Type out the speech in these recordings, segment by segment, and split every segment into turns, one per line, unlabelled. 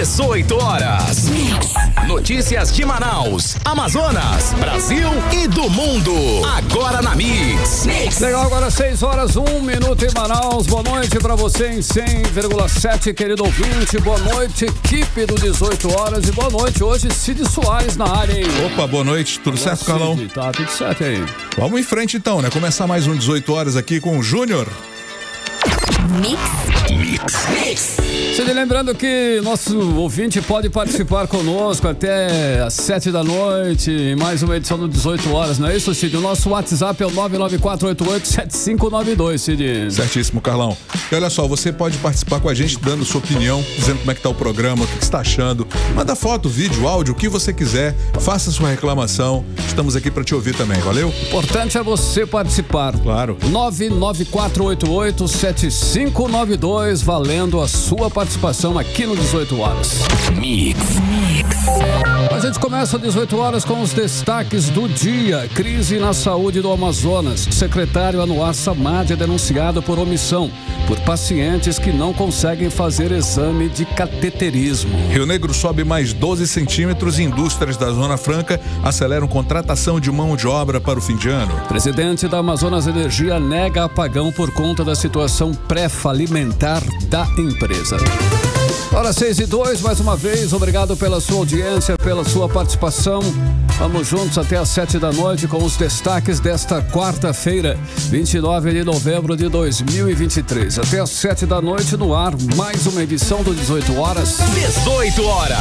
18 horas. Notícias de Manaus, Amazonas, Brasil e do mundo. Agora na Mix.
Legal, agora 6 horas, 1 minuto em Manaus. Boa noite pra você em 100,7, querido ouvinte. Boa noite, equipe do 18 horas. E boa noite hoje, Cid Soares na área, hein?
Opa, boa noite. Tudo certo, Carlão?
Tá tudo certo aí.
Vamos em frente então, né? Começar mais um 18 horas aqui com o Júnior.
Mix.
Cid, lembrando que nosso ouvinte pode participar conosco até às 7 da noite, em mais uma edição do 18 horas, não é isso, Cid? O nosso WhatsApp é o 994887592, Cid.
Certíssimo, Carlão. E olha só, você pode participar com a gente dando sua opinião, dizendo como é que tá o programa, o que você está achando. Manda foto, vídeo, áudio, o que você quiser. Faça sua reclamação. Estamos aqui para te ouvir também, valeu?
O importante é você participar.
Claro.
994887592, valendo a sua participação aqui no 18 horas.
Mix.
A gente começa às 18 horas com os destaques do dia. Crise na saúde do Amazonas. Secretário Anuar Samad é denunciado por omissão por pacientes que não conseguem fazer exame de cateterismo.
Rio Negro sobe mais 12 centímetros e indústrias da Zona Franca aceleram contratação de mão de obra para o fim de ano.
Presidente da Amazonas Energia nega apagão por conta da situação pré-falimentar da empresa. Hora 6:02, mais uma vez, obrigado pela sua audiência, pela sua participação. Vamos juntos até às 7 da noite com os destaques desta quarta-feira, 29 de novembro de 2023. Até às 7 da noite no ar, mais uma edição do 18 horas.
18 horas.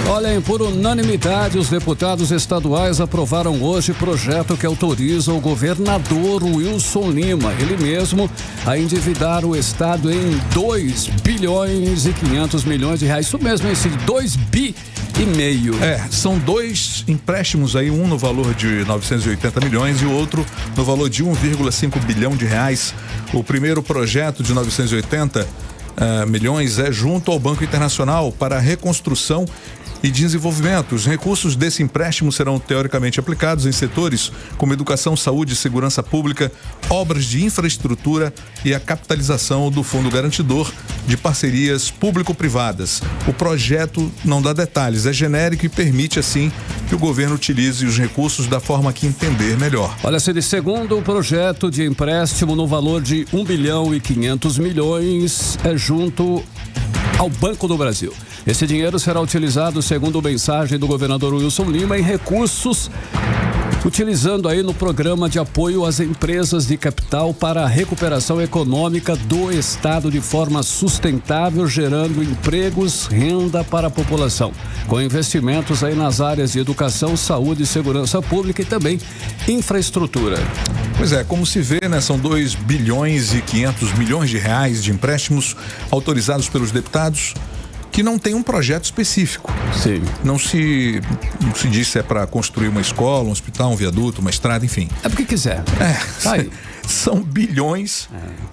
Olhem, por unanimidade, os deputados estaduais aprovaram hoje projeto que autoriza o governador Wilson Lima, ele mesmo, a endividar o estado em 2 bilhões e 500 milhões de reais. Isso mesmo, esse 2 bi e meio.
São dois empréstimos aí, um no valor de 980 milhões e o outro no valor de 1,5 bilhão de reais. O primeiro projeto de 980 milhões é junto ao Banco Internacional para a reconstrução e desenvolvimento. Os recursos desse empréstimo serão teoricamente aplicados em setores como educação, saúde, segurança pública, obras de infraestrutura e a capitalização do Fundo Garantidor de parcerias público-privadas. O projeto não dá detalhes, é genérico e permite assim que o governo utilize os recursos da forma que entender melhor.
Olha, segundo o projeto de empréstimo no valor de 1 bilhão e 500 milhões é junto ao Banco do Brasil. Esse dinheiro será utilizado, segundo mensagem do governador Wilson Lima, em recursos utilizando aí no programa de apoio às empresas de capital para a recuperação econômica do estado de forma sustentável, gerando empregos, renda para a população, com investimentos aí nas áreas de educação, saúde, segurança pública e também infraestrutura.
Pois é, como se vê, né, são 2 bilhões e 500 milhões de reais de empréstimos autorizados pelos deputados, que não tem um projeto específico.
Sim.
Não se diz se é para construir uma escola, um hospital, um viaduto, uma estrada, enfim.
É porque quiser. Aí.
São bilhões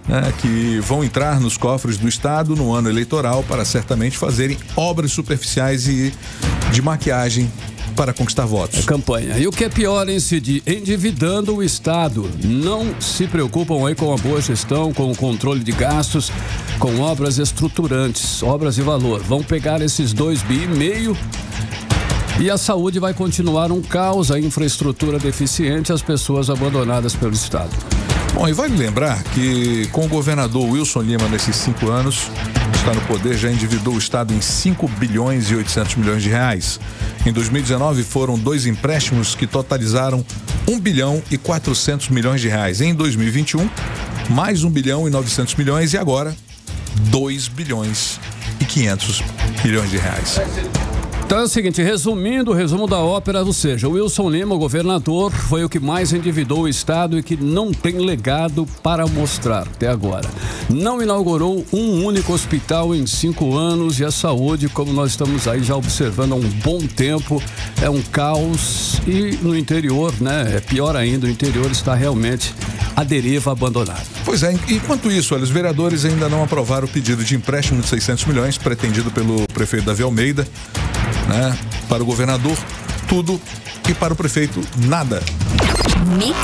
né, que vão entrar nos cofres do Estado no ano eleitoral para certamente fazerem obras superficiais e de maquiagem para conquistar votos.
É campanha. E o que é pior, hein, Cid? Endividando o Estado. Não se preocupam aí com a boa gestão, com o controle de gastos, com obras estruturantes, obras de valor. Vão pegar esses 2,5 bi e a saúde vai continuar um caos, a infraestrutura deficiente, as pessoas abandonadas pelo Estado.
Bom, e vale lembrar que com o governador Wilson Lima nesses 5 anos, está no poder, já endividou o Estado em 5 bilhões e 800 milhões de reais. Em 2019 foram 2 empréstimos que totalizaram 1 bilhão e 400 milhões de reais. Em 2021, mais 1 bilhão e 900 milhões e agora 2 bilhões e 500 milhões de reais.
Então é o seguinte, resumindo, o resumo da ópera, ou seja, o Wilson Lima, o governador, foi o que mais endividou o Estado e que não tem legado para mostrar até agora. Não inaugurou um único hospital em 5 anos e a saúde, como nós estamos aí já observando há um bom tempo, é um caos e no interior, né, é pior ainda, o interior está realmente à deriva, abandonado.
Pois é, enquanto isso, olha, os vereadores ainda não aprovaram o pedido de empréstimo de 600 milhões pretendido pelo prefeito Davi Almeida, né? Para o governador, tudo, e para o prefeito, nada.
Mix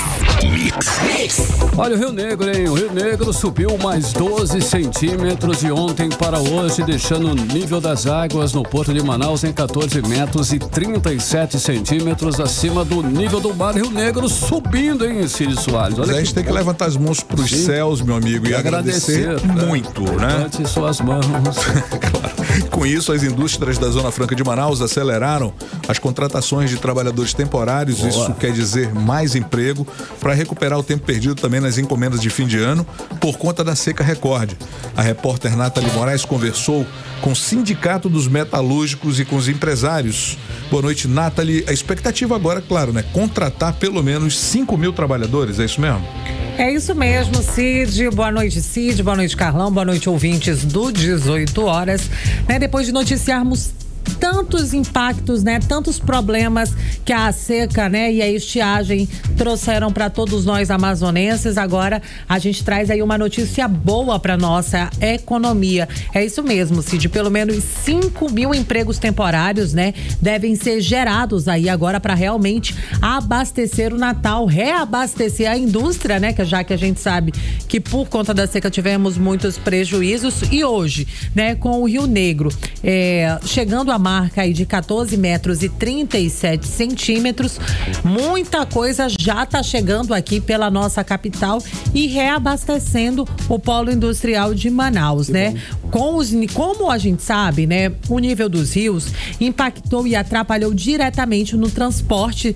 Olha o Rio Negro, hein? O Rio Negro subiu mais 12 centímetros de ontem para hoje, deixando o nível das águas no Porto de Manaus em 14 metros e 37 centímetros acima do nível do mar. Rio Negro subindo, hein, Cid Soares?
Olha, a gente tem que levantar as mãos para os céus, meu amigo, e agradecer muito, né?
Levante suas mãos.
Claro. Com isso, as indústrias da Zona Franca de Manaus aceleraram as contratações de trabalhadores temporários. Boa. Isso quer dizer mais emprego para recuperar o tempo perdido também nas encomendas de fim de ano por conta da seca recorde. A repórter Nathalie Moraes conversou com o Sindicato dos Metalúrgicos e com os empresários. Boa noite, Nathalie. A expectativa agora, claro, né? Contratar pelo menos 5 mil trabalhadores, é isso mesmo?
É isso mesmo, Cid. Boa noite, Cid. Boa noite, Carlão. Boa noite, ouvintes do 18 horas. Depois de noticiarmos tantos impactos, tantos problemas que a seca, e a estiagem trouxeram para todos nós amazonenses, agora a gente traz aí uma notícia boa para nossa economia. É isso mesmo, Cid, pelo menos 5 mil empregos temporários, devem ser gerados aí agora para realmente abastecer o Natal, reabastecer a indústria, já que a gente sabe que por conta da seca tivemos muitos prejuízos e hoje, com o Rio Negro chegando a marca aí de 14 metros e 37 centímetros, muita coisa já está chegando aqui pela nossa capital e reabastecendo o polo industrial de Manaus, Como a gente sabe, o nível dos rios impactou e atrapalhou diretamente no transporte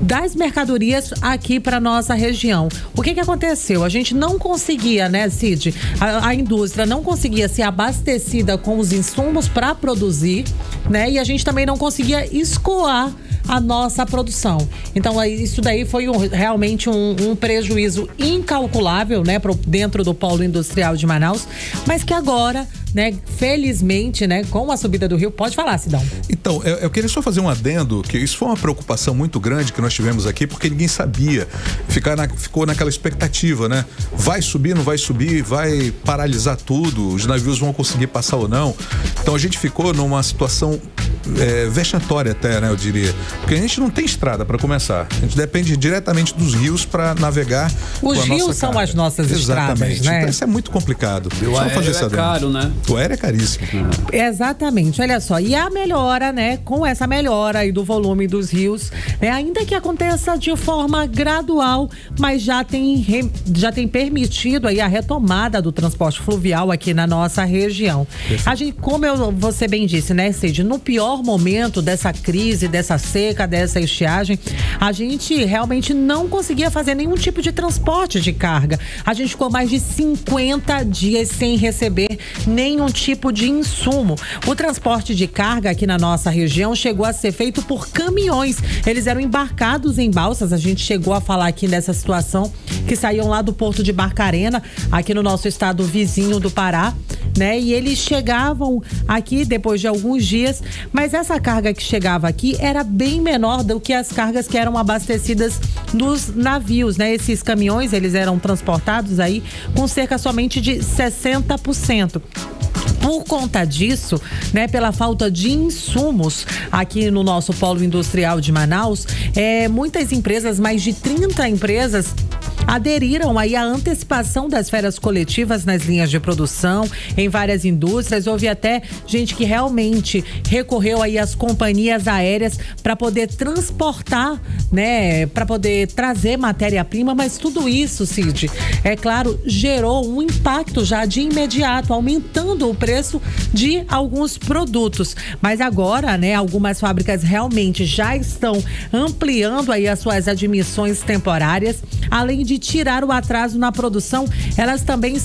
das mercadorias aqui para nossa região. O que aconteceu? A gente não conseguia, Cid? A indústria não conseguia ser abastecida com os insumos para produzir, e a gente também não conseguia escoar a nossa produção. Então, isso daí foi realmente um prejuízo incalculável, dentro do polo industrial de Manaus, mas que agora, felizmente, com a subida do rio, pode falar, Sidão.
Então, eu queria só fazer um adendo, que isso foi uma preocupação muito grande que nós tivemos aqui, porque ninguém sabia, ficou naquela expectativa, vai subir, não vai subir, vai paralisar tudo, os navios vão conseguir passar ou não. Então a gente ficou numa situação vexatória até, eu diria, porque a gente não tem estrada para começar, a gente depende diretamente dos rios para navegar.
Os rios são as nossas estradas,
Então isso é muito complicado.
O aéreo é caro,
O aéreo é caríssimo.
Exatamente, olha só, e a melhora, com essa melhora aí do volume dos rios, ainda que aconteça de forma gradual, mas já tem permitido aí a retomada do transporte fluvial aqui na nossa região. A gente, como você bem disse, Cid, no pior momento dessa crise, dessa seca, dessa estiagem, a gente realmente não conseguia fazer nenhum tipo de transporte de carga. A gente ficou mais de 50 dias sem receber nenhum tipo de insumo. O transporte de carga aqui na nossa região chegou a ser feito por caminhões. Eles eram embarcados em balsas. A gente chegou a falar aqui nessa situação, que saíam lá do Porto de Barcarena, aqui no nosso estado vizinho do Pará, e eles chegavam aqui depois de alguns dias, mas essa carga que chegava aqui era bem menor do que as cargas que eram abastecidas nos navios, Esses caminhões, eles eram transportados aí com cerca somente de 60%. Por conta disso, pela falta de insumos aqui no nosso polo industrial de Manaus, muitas empresas, mais de 30 empresas, aderiram aí à antecipação das férias coletivas nas linhas de produção, em várias indústrias. Houve até gente que realmente recorreu aí às companhias aéreas para poder transportar, para poder trazer matéria-prima, mas tudo isso, Cid, é claro, gerou um impacto já de imediato, aumentando o preço de alguns produtos. Mas agora, algumas fábricas realmente já estão ampliando aí as suas admissões temporárias, além de tirar o atraso na produção, elas também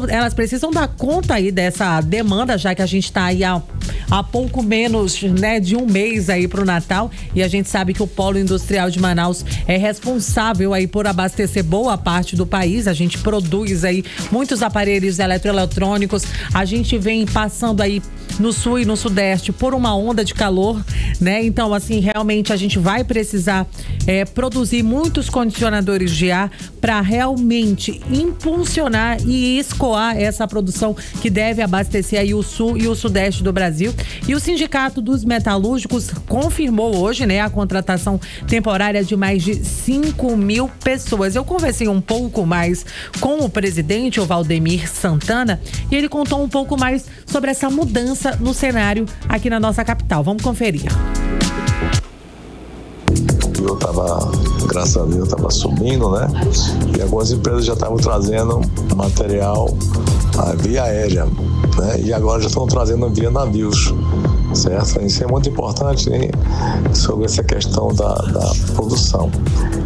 elas precisam dar conta aí dessa demanda, já que a gente está aí há pouco menos, de um mês aí para o Natal, e a gente sabe que o polo industrial de Manaus é responsável aí por abastecer boa parte do país. A gente produz aí muitos aparelhos eletroeletrônicos, a gente vem passando aí no sul e no sudeste por uma onda de calor, Então, assim, realmente a gente vai precisar produzir muitos condicionadores de ar para realmente impulsionar e escoar essa produção que deve abastecer aí o sul e o sudeste do Brasil. E o Sindicato dos Metalúrgicos confirmou hoje, né, a contratação temporária de mais de 5.000 pessoas. Eu conversei um pouco mais com o presidente, o Valdemir Santana, e ele contou um pouco mais sobre essa mudança no cenário aqui na nossa capital. Vamos conferir.
Eu estava, graças a Deus, estava subindo, né? E algumas empresas já estavam trazendo material via aérea, né? E agora já estão trazendo via navios, certo? Isso é muito importante, né? Sobre essa questão da produção.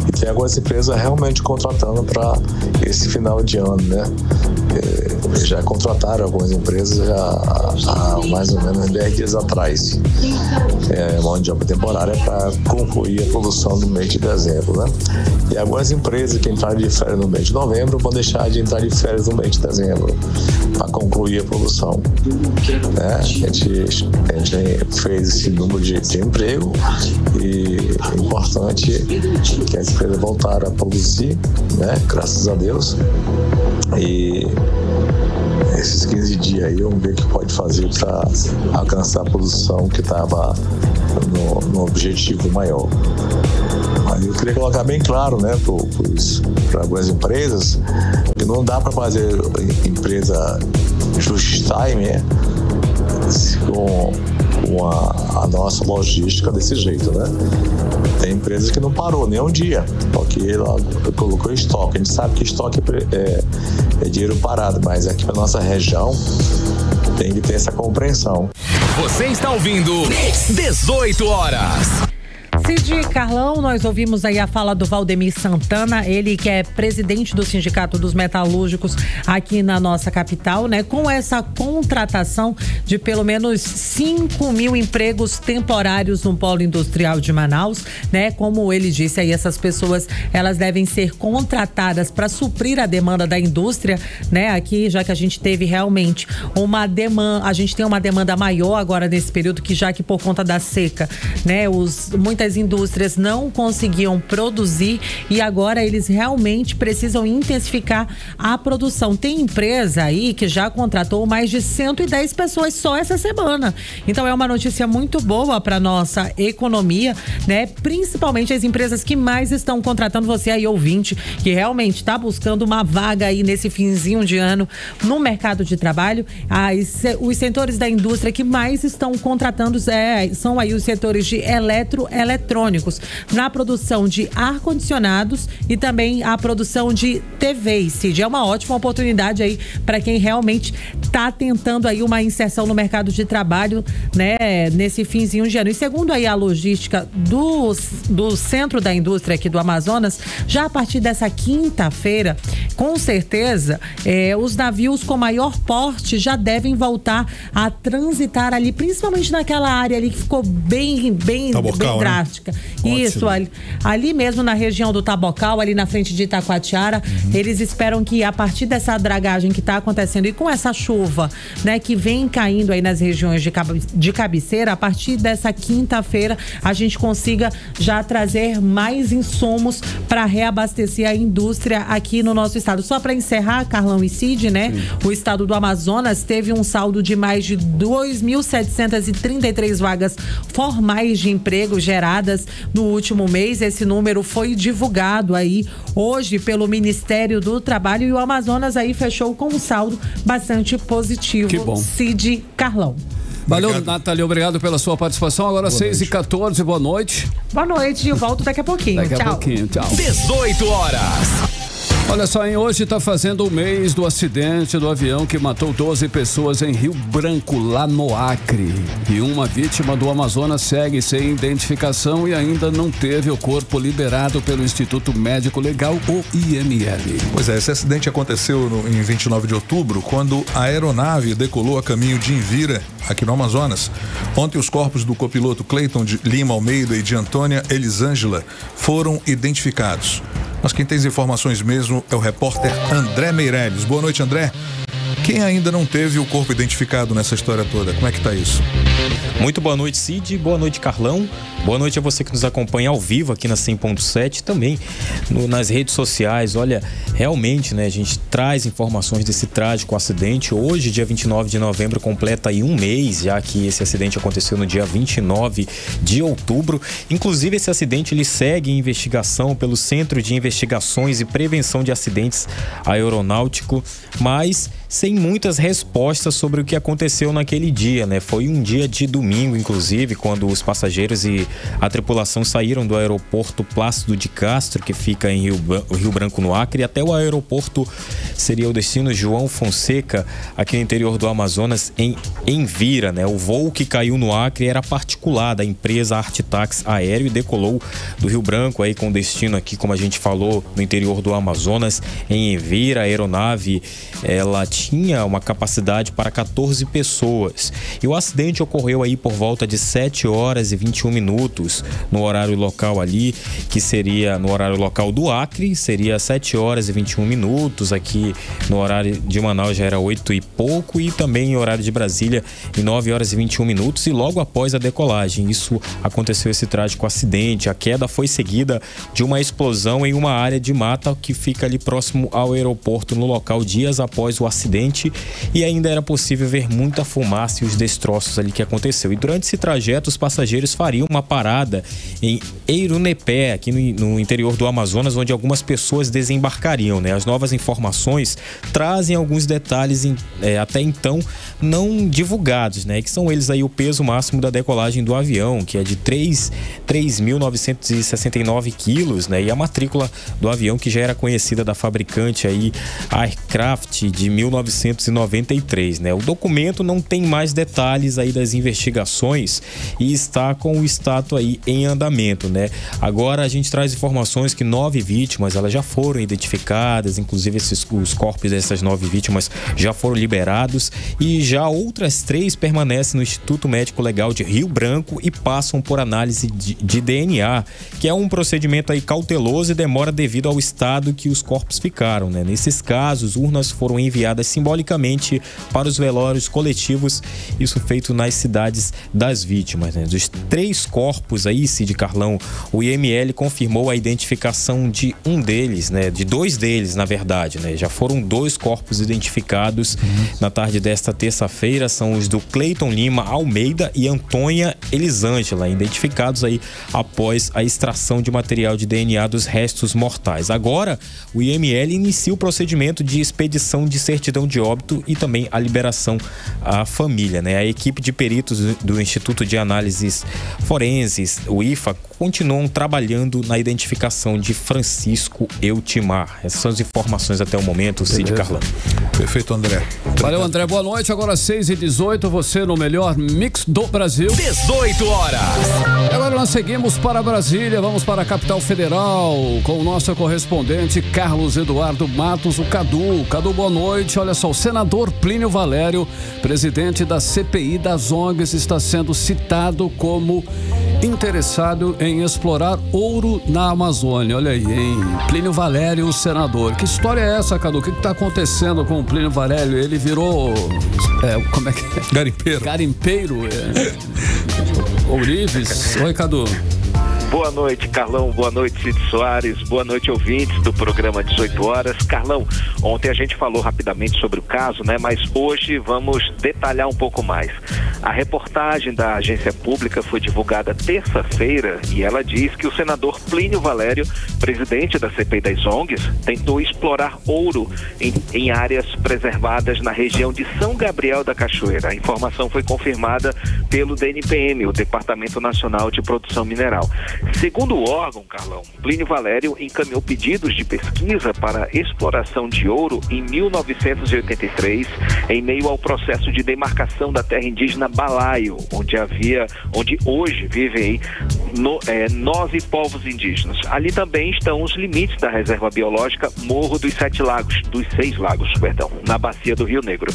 E tem algumas empresas realmente contratando para esse final de ano, né? Já contrataram algumas empresas há mais ou menos 10 dias atrás. Mão de obra temporária para concluir a produção no mês de dezembro, né? E algumas empresas que entraram de férias no mês de novembro vão deixar de entrar de férias no mês de dezembro para concluir a produção, né? A gente fez esse número de emprego e é importante que as empresas voltaram a produzir, né? Graças a Deus. E esses 15 dias aí, vamos ver o que pode fazer para alcançar a produção que estava no objetivo maior. Mas eu queria colocar bem claro, né, para algumas empresas, que não dá para fazer empresa just time, né, com a nossa logística desse jeito, né? Tem empresas que não parou nem um dia, porque ela colocou estoque. A gente sabe que estoque é dinheiro parado, mas aqui na nossa região tem que ter essa compreensão.
Você está ouvindo 18 horas.
Cid Carlão, nós ouvimos aí a fala do Valdemir Santana, ele que é presidente do Sindicato dos Metalúrgicos aqui na nossa capital, né? Com essa contratação de pelo menos 5.000 empregos temporários no polo industrial de Manaus, né? Como ele disse aí, essas pessoas, elas devem ser contratadas para suprir a demanda da indústria, né? Aqui, já que a gente teve realmente uma demanda, a gente tem uma demanda maior agora nesse período, que por conta da seca, né? Muitas indústrias não conseguiam produzir e agora eles realmente precisam intensificar a produção. Tem empresa aí que já contratou mais de 110 pessoas só essa semana. Então é uma notícia muito boa para nossa economia, né? Principalmente as empresas que mais estão contratando, você aí ouvinte, que realmente está buscando uma vaga aí nesse finzinho de ano no mercado de trabalho. Os setores da indústria que mais estão contratando são aí os setores de eletrônicos, na produção de ar-condicionados e também a produção de TVs. Cid, é uma ótima oportunidade aí para quem realmente está tentando aí uma inserção no mercado de trabalho, né, nesse finzinho de ano. E segundo aí a logística do centro da indústria aqui do Amazonas, já a partir dessa quinta-feira, com certeza, os navios com maior porte já devem voltar a transitar ali, principalmente naquela área ali que ficou bem drástica. Né? Isso, ali mesmo na região do Tabocal, ali na frente de Itacoatiara, eles esperam que a partir dessa dragagem que está acontecendo e com essa chuva, né, que vem caindo aí nas regiões de cabeceira, a partir dessa quinta-feira a gente consiga já trazer mais insumos para reabastecer a indústria aqui no nosso estado. Só para encerrar, Carlão e Cid, né? Sim. O estado do Amazonas teve um saldo de mais de 2.733 vagas formais de emprego geradas no último mês. Esse número foi divulgado aí hoje pelo Ministério do Trabalho e o Amazonas aí fechou com um saldo bastante positivo.
Que bom.
Cid Carlão.
Valeu, Nathalie, obrigado pela sua participação. Agora 6h14, boa noite.
Boa noite, eu volto daqui a pouquinho.
Daqui a pouquinho, tchau.
18 horas.
Olha só, hein? Hoje está fazendo um mês do acidente do avião que matou 12 pessoas em Rio Branco, lá no Acre. E uma vítima do Amazonas segue sem identificação e ainda não teve o corpo liberado pelo Instituto Médico Legal, o IML.
Pois é, esse acidente aconteceu em 29 de outubro, quando a aeronave decolou a caminho de Invira, aqui no Amazonas. Ontem os corpos do copiloto Cleiton de Lima Almeida e de Antônia Elisângela foram identificados. Mas quem tem as informações mesmo é o repórter André Meirelles. Boa noite, André. Quem ainda não teve o corpo identificado nessa história toda? Como é que tá isso?
Muito boa noite, Cid. Boa noite, Carlão. Boa noite a você que nos acompanha ao vivo aqui na 100.7, também nas redes sociais. Olha, realmente, né, a gente traz informações desse trágico acidente. Hoje, dia 29 de novembro, completa aí um mês, já que esse acidente aconteceu no dia 29 de outubro. Inclusive, esse acidente ele segue em investigação pelo Centro de Investigações e Prevenção de Acidentes Aeronáutico, mas sem muitas respostas sobre o que aconteceu naquele dia, né? Foi um dia de domingo, inclusive, quando os passageiros e a tripulação saíram do aeroporto Plácido de Castro, que fica em Rio Branco, no Acre, até o aeroporto, seria o destino João Fonseca, aqui no interior do Amazonas, em Envira, né? O voo que caiu no Acre era particular da empresa Artitax Aéreo e decolou do Rio Branco, aí com destino aqui, como a gente falou, no interior do Amazonas, em Envira. A aeronave, ela tinha uma capacidade para 14 pessoas. E o acidente ocorreu aí por volta de 7 horas e 21 minutos no horário local ali, que seria no horário local do Acre, seria 7 horas e 21 minutos. Aqui no horário de Manaus já era 8 e pouco, e também em horário de Brasília em 9 horas e 21 minutos. E logo após a decolagem, isso aconteceu, esse trágico acidente. A queda foi seguida de uma explosão em uma área de mata que fica ali próximo ao aeroporto, no local, dias após o acidente, e ainda era possível ver muita fumaça e os destroços ali que aconteceu. E durante esse trajeto, os passageiros fariam uma parada em Eirunepé, aqui no interior do Amazonas, onde algumas pessoas desembarcariam, né? As novas informações trazem alguns detalhes até então não divulgados, né? Que são eles aí o peso máximo da decolagem do avião, que é de 3.969 quilos, né? E a matrícula do avião, que já era conhecida da fabricante aí, Aircraft, de 1993, né? O documento não tem mais detalhes aí das investigações e está com o status aí em andamento, né? Agora a gente traz informações que 9 vítimas, elas já foram identificadas, inclusive os corpos dessas 9 vítimas já foram liberados, e já outras 3 permanecem no Instituto Médico Legal de Rio Branco e passam por análise de DNA, que é um procedimento aí cauteloso e demora devido ao estado que os corpos ficaram, né? Nesses casos, urnas foram enviadas simbolicamente para os velórios coletivos, isso feito nas cidades das vítimas, né? Dos 3 corpos aí, Cid, Carlão, o IML confirmou a identificação de um deles, né? De 2 deles, na verdade, né? Já foram 2 corpos identificados na tarde desta terça-feira, são os do Cleiton Lima Almeida e Antônia Elisângela, identificados aí após a extração de material de DNA dos restos mortais. Agora, o IML inicia o procedimento de expedição de certidão de óbito e também a liberação à família, né? A equipe de peritos do Instituto de Análises Forenses, o IFA, continuam trabalhando na identificação de Francisco Eutimar. Essas são as informações até o momento, Cid, Carlão.
Perfeito, André.
Valeu, André. Boa noite. Agora 6h18, você no melhor mix do Brasil.
18 horas.
Agora nós seguimos para Brasília, vamos para a capital federal com o nosso correspondente Carlos Eduardo Matos, o Cadu. Cadu, boa noite. Olha só, o senador Plínio Valério, presidente da CPI das ONGs, está sendo citado como interessado em explorar ouro na Amazônia. Olha aí, hein? Plínio Valério, o senador. Que história é essa, Cadu? O que está acontecendo com o Plínio Valério? Ele virou... como é que é?
Garimpeiro.
Garimpeiro. Ourives. Oi, Cadu.
Boa noite, Carlão. Boa noite, Cid Soares. Boa noite, ouvintes do programa 18 horas. Carlão, ontem a gente falou rapidamente sobre o caso, né? Mas hoje vamos detalhar um pouco mais. A reportagem da agência pública foi divulgada terça-feira e ela diz que o senador Plínio Valério, presidente da CPI das ONGs, tentou explorar ouro em áreas preservadas na região de São Gabriel da Cachoeira. A informação foi confirmada pelo DNPM, o Departamento Nacional de Produção Mineral. Segundo o órgão, Carlão, Plínio Valério encaminhou pedidos de pesquisa para exploração de ouro em 1983, em meio ao processo de demarcação da terra indígena Balaio, onde hoje vivem aí 9 povos indígenas. Ali também estão os limites da reserva biológica Morro dos 6 Lagos, na bacia do Rio Negro.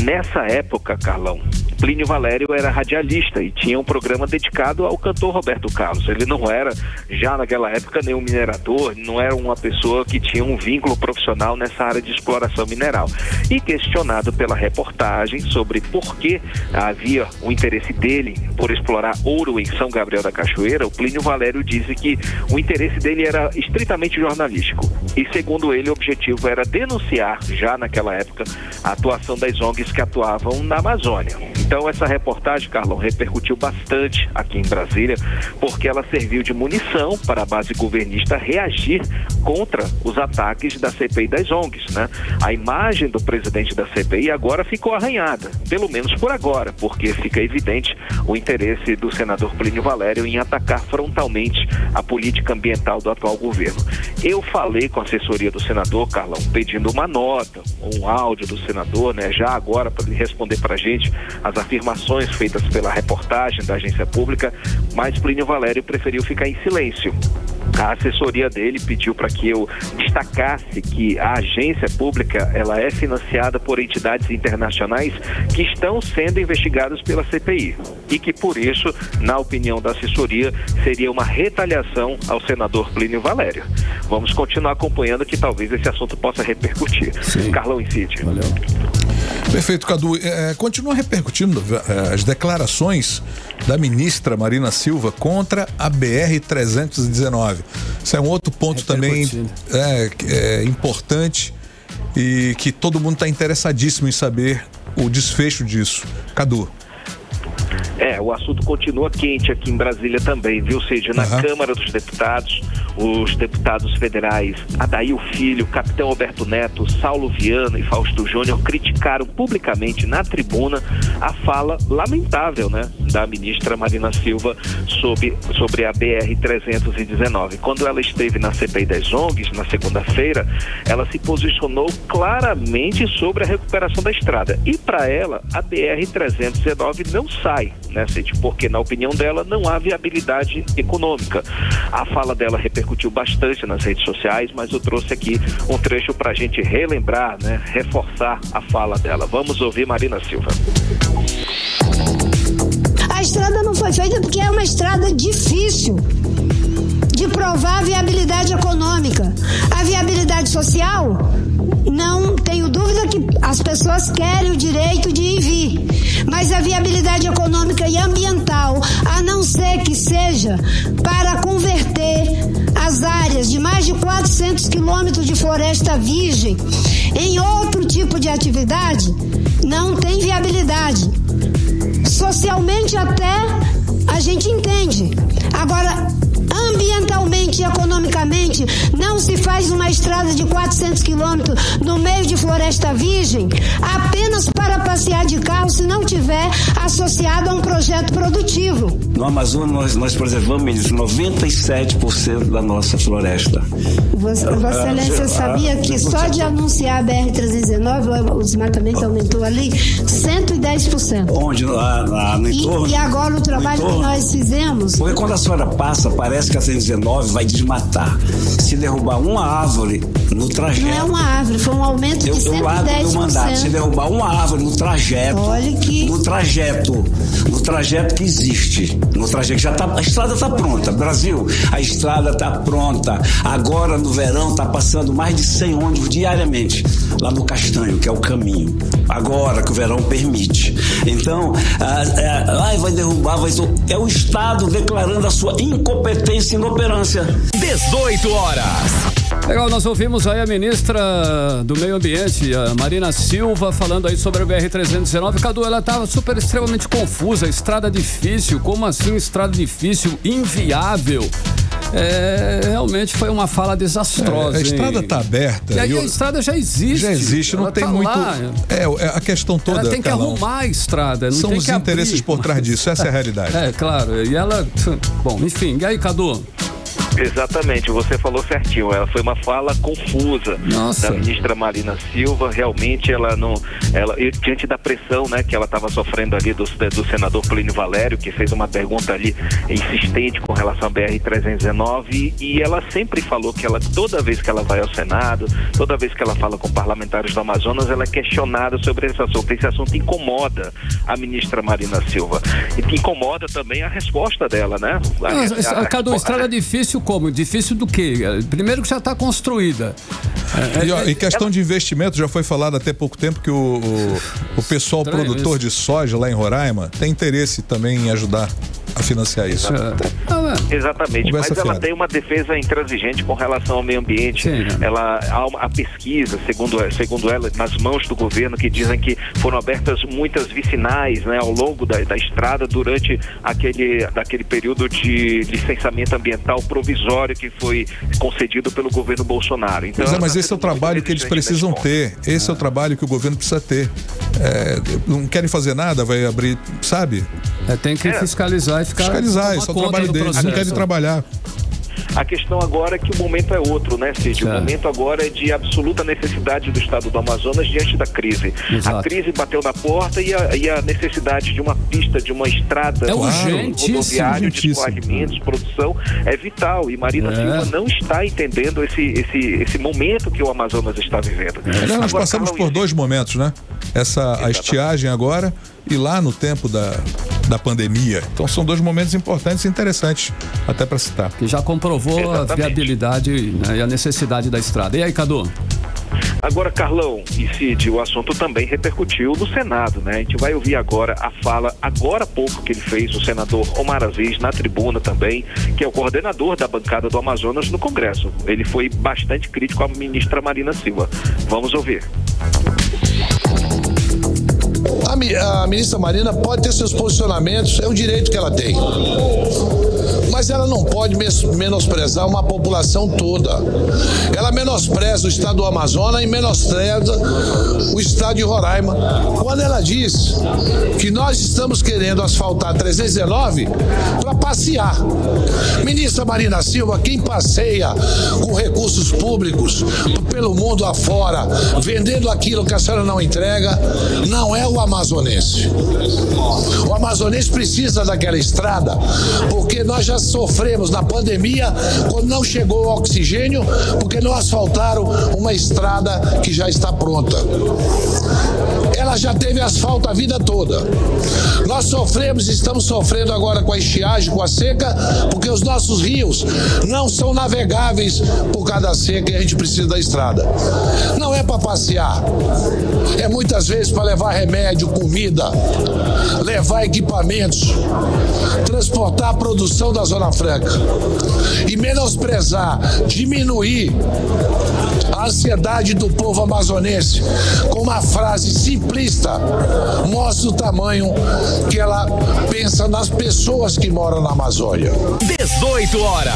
Nessa época, Carlão, Plínio Valério era radialista e tinha um programa dedicado ao cantor Roberto Carlos. Ele não era, já naquela época, nenhum minerador, não era uma pessoa que tinha um vínculo profissional nessa área de exploração mineral. E questionado pela reportagem sobre por que havia o interesse dele por explorar ouro em São Gabriel da Cachoeira, o Plínio Valério disse que o interesse dele era estritamente jornalístico. E, segundo ele, o objetivo era denunciar, já naquela época, a atuação das ONGs que atuavam na Amazônia. Então, essa reportagem, Carlão, repercutiu bastante aqui em Brasília, porque ela serviu de munição para a base governista reagir contra os ataques da CPI das ONGs, né? A imagem do presidente da CPI agora ficou arranhada, pelo menos por agora, porque fica evidente o interesse do senador Plínio Valério em atacar frontalmente a política ambiental do atual governo. Eu falei com a assessoria do senador, Carlão, pedindo uma nota, um áudio do senador, né, já agora para ele responder para a gente as afirmações feitas pela reportagem da agência pública, mas Plínio Valério preferiu ficar em silêncio. A assessoria dele pediu para que eu destacasse que a agência pública ela é financiada por entidades internacionais que estão sendo investigadas pela CPI e que, por isso, na opinião da assessoria, seria uma retaliação ao senador Plínio Valério. Vamos continuar acompanhando que talvez esse assunto possa repercutir. Sim. Carlão e Cid.
Valeu.
Perfeito, Cadu. Continua repercutindo as declarações da ministra Marina Silva contra a BR-319. Isso é um outro ponto também importante e que todo mundo está interessadíssimo em saber o desfecho disso. Cadu.
O assunto continua quente aqui em Brasília também, viu, Cid? Na Câmara dos Deputados, os deputados federais Adail Filho, Capitão Alberto Neto, Saulo Viana e Fausto Júnior criticaram publicamente na tribuna a fala lamentável, né, da ministra Marina Silva sobre a BR-319. Quando ela esteve na CPI das ONGs, na segunda-feira, ela se posicionou claramente sobre a recuperação da estrada. E para ela, a BR-319 não sai, né, Cid? Porque, na opinião dela, não há viabilidade econômica. A fala dela repercutiu bastante nas redes sociais, mas eu trouxe aqui um trecho para a gente relembrar, né, reforçar a fala dela. Vamos ouvir Marina Silva.
A estrada não foi feita porque é uma estrada difícil de provar a viabilidade econômica. A viabilidade social, não tenho dúvida que as pessoas querem o direito de ir e vir, mas a viabilidade econômica e ambiental, a não ser que seja para converter as áreas de mais de 400 quilômetros de floresta virgem em outro tipo de atividade, não tem viabilidade. Socialmente até a gente entende. Agora, ambientalmente e economicamente, não se faz uma estrada de 400 quilômetros no meio de floresta virgem apenas para passear de carro se não tiver associado a um projeto produtivo.
No Amazonas, nós preservamos, ministro, 97% da nossa floresta.
Vossa Excelência sabia que só de anunciar a BR-319, o desmatamento aumentou ali 110%.
Onde? No entorno?
E agora o trabalho que nós fizemos...
Porque quando a senhora passa, parece que a 319 vai desmatar. Se derrubar uma árvore no trajeto... Não
é uma árvore, foi um aumento de 110%.
Eu lá do meu mandato, se derrubar uma árvore no trajeto...
Olha que...
No trajeto que existe. No trajeto que já tá... A estrada está pronta. Brasil, a estrada está pronta. Agora, no verão, está passando mais de 100 ônibus diariamente. Lá no Castanho, que é o caminho. Agora que o verão permite. Então, vai derrubar, é o Estado declarando a sua incompetência e inoperância.
18 horas.
Legal, nós ouvimos aí a ministra do Meio Ambiente, a Marina Silva, falando aí sobre a BR-319. Cadu, ela estava extremamente confusa. Estrada difícil, como assim estrada difícil, inviável? Realmente foi uma fala desastrosa.
A estrada está aberta.
E aí a estrada já existe.
Já existe, não tem muito... a questão toda...
Ela tem que arrumar a estrada. Não
são
tem
os
que
interesses
abrir.
Por trás disso, essa é a realidade.
Claro. E ela... Bom, enfim. E aí, Cadu?
Exatamente, você falou certinho. Ela foi uma fala confusa da ministra Marina Silva. Realmente ela não, diante da pressão, né, que ela estava sofrendo ali do senador Plínio Valério, que fez uma pergunta ali insistente com relação à BR-319, e ela sempre falou que ela, toda vez que ela vai ao Senado, toda vez que ela fala com parlamentares do Amazonas, ela é questionada sobre esse assunto. Esse assunto incomoda a ministra Marina Silva. E que incomoda também a resposta dela, né?
Cadu, estrada difícil como? Difícil do quê? Primeiro que já está construída.
Em questão de investimento, já foi falado até pouco tempo que o pessoal produtor de soja lá em Roraima tem interesse também em ajudar a financiar isso.
Exatamente, mas ela tem uma defesa intransigente com relação ao meio ambiente. Há a pesquisa, segundo ela, nas mãos do governo, que dizem que foram abertas muitas vicinais, né, ao longo da estrada durante aquele período de licenciamento ambiental provisório que foi concedido pelo governo Bolsonaro. Então,
mas esse é o trabalho que eles precisam ter. Esse é o trabalho que o governo precisa ter. Não querem fazer nada, vai abrir, sabe?
Tem que fiscalizar e ficar.
Fiscalizar, isso é o trabalho deles, não querem trabalhar.
A questão agora é que o momento é outro, né, Cid? O momento agora é de absoluta necessidade do estado do Amazonas diante da crise.
Exato.
A crise bateu na porta e a necessidade de uma pista, de uma estrada rodoviária, de escoamentos, produção, é vital. E Marina Silva não está entendendo esse momento que o Amazonas está vivendo.
Nós passamos por dois momentos, né? A estiagem agora e lá no tempo da pandemia. Então são dois momentos importantes e interessantes até para citar.
Que já comprovou a viabilidade, né, e a necessidade da estrada. E aí, Cadu?
Agora, Carlão e Cid, o assunto também repercutiu no Senado, né? A gente vai ouvir agora a fala, agora há pouco, que ele fez, o senador Omar Aziz, na tribuna também, que é o coordenador da bancada do Amazonas no Congresso. Ele foi bastante crítico à ministra Marina Silva. Vamos ouvir.
A ministra Marina pode ter seus posicionamentos, é um direito que ela tem. Mas ela não pode menosprezar uma população toda. Ela menospreza o estado do Amazonas e menospreza o estado de Roraima. Quando ela diz que nós estamos querendo asfaltar 319 para passear. Ministra Marina Silva, quem passeia com recursos públicos pelo mundo afora, vendendo aquilo que a senhora não entrega, não é o amazonense. O amazonense precisa daquela estrada, porque nós já sofremos na pandemia quando não chegou o oxigênio, porque não asfaltaram uma estrada que já está pronta. Ela já teve asfalto a vida toda. Nós sofremos, estamos sofrendo agora com a estiagem, com a seca, porque os nossos rios não são navegáveis por causa da seca e a gente precisa da estrada. Não é para passear, é muitas vezes para levar remédio, comida, levar equipamentos, transportar a produção da Zona Franca e menosprezar, diminuir a ansiedade do povo amazonense com uma frase simplista, mostra o tamanho que ela pensa nas pessoas que moram na Amazônia.
18 horas.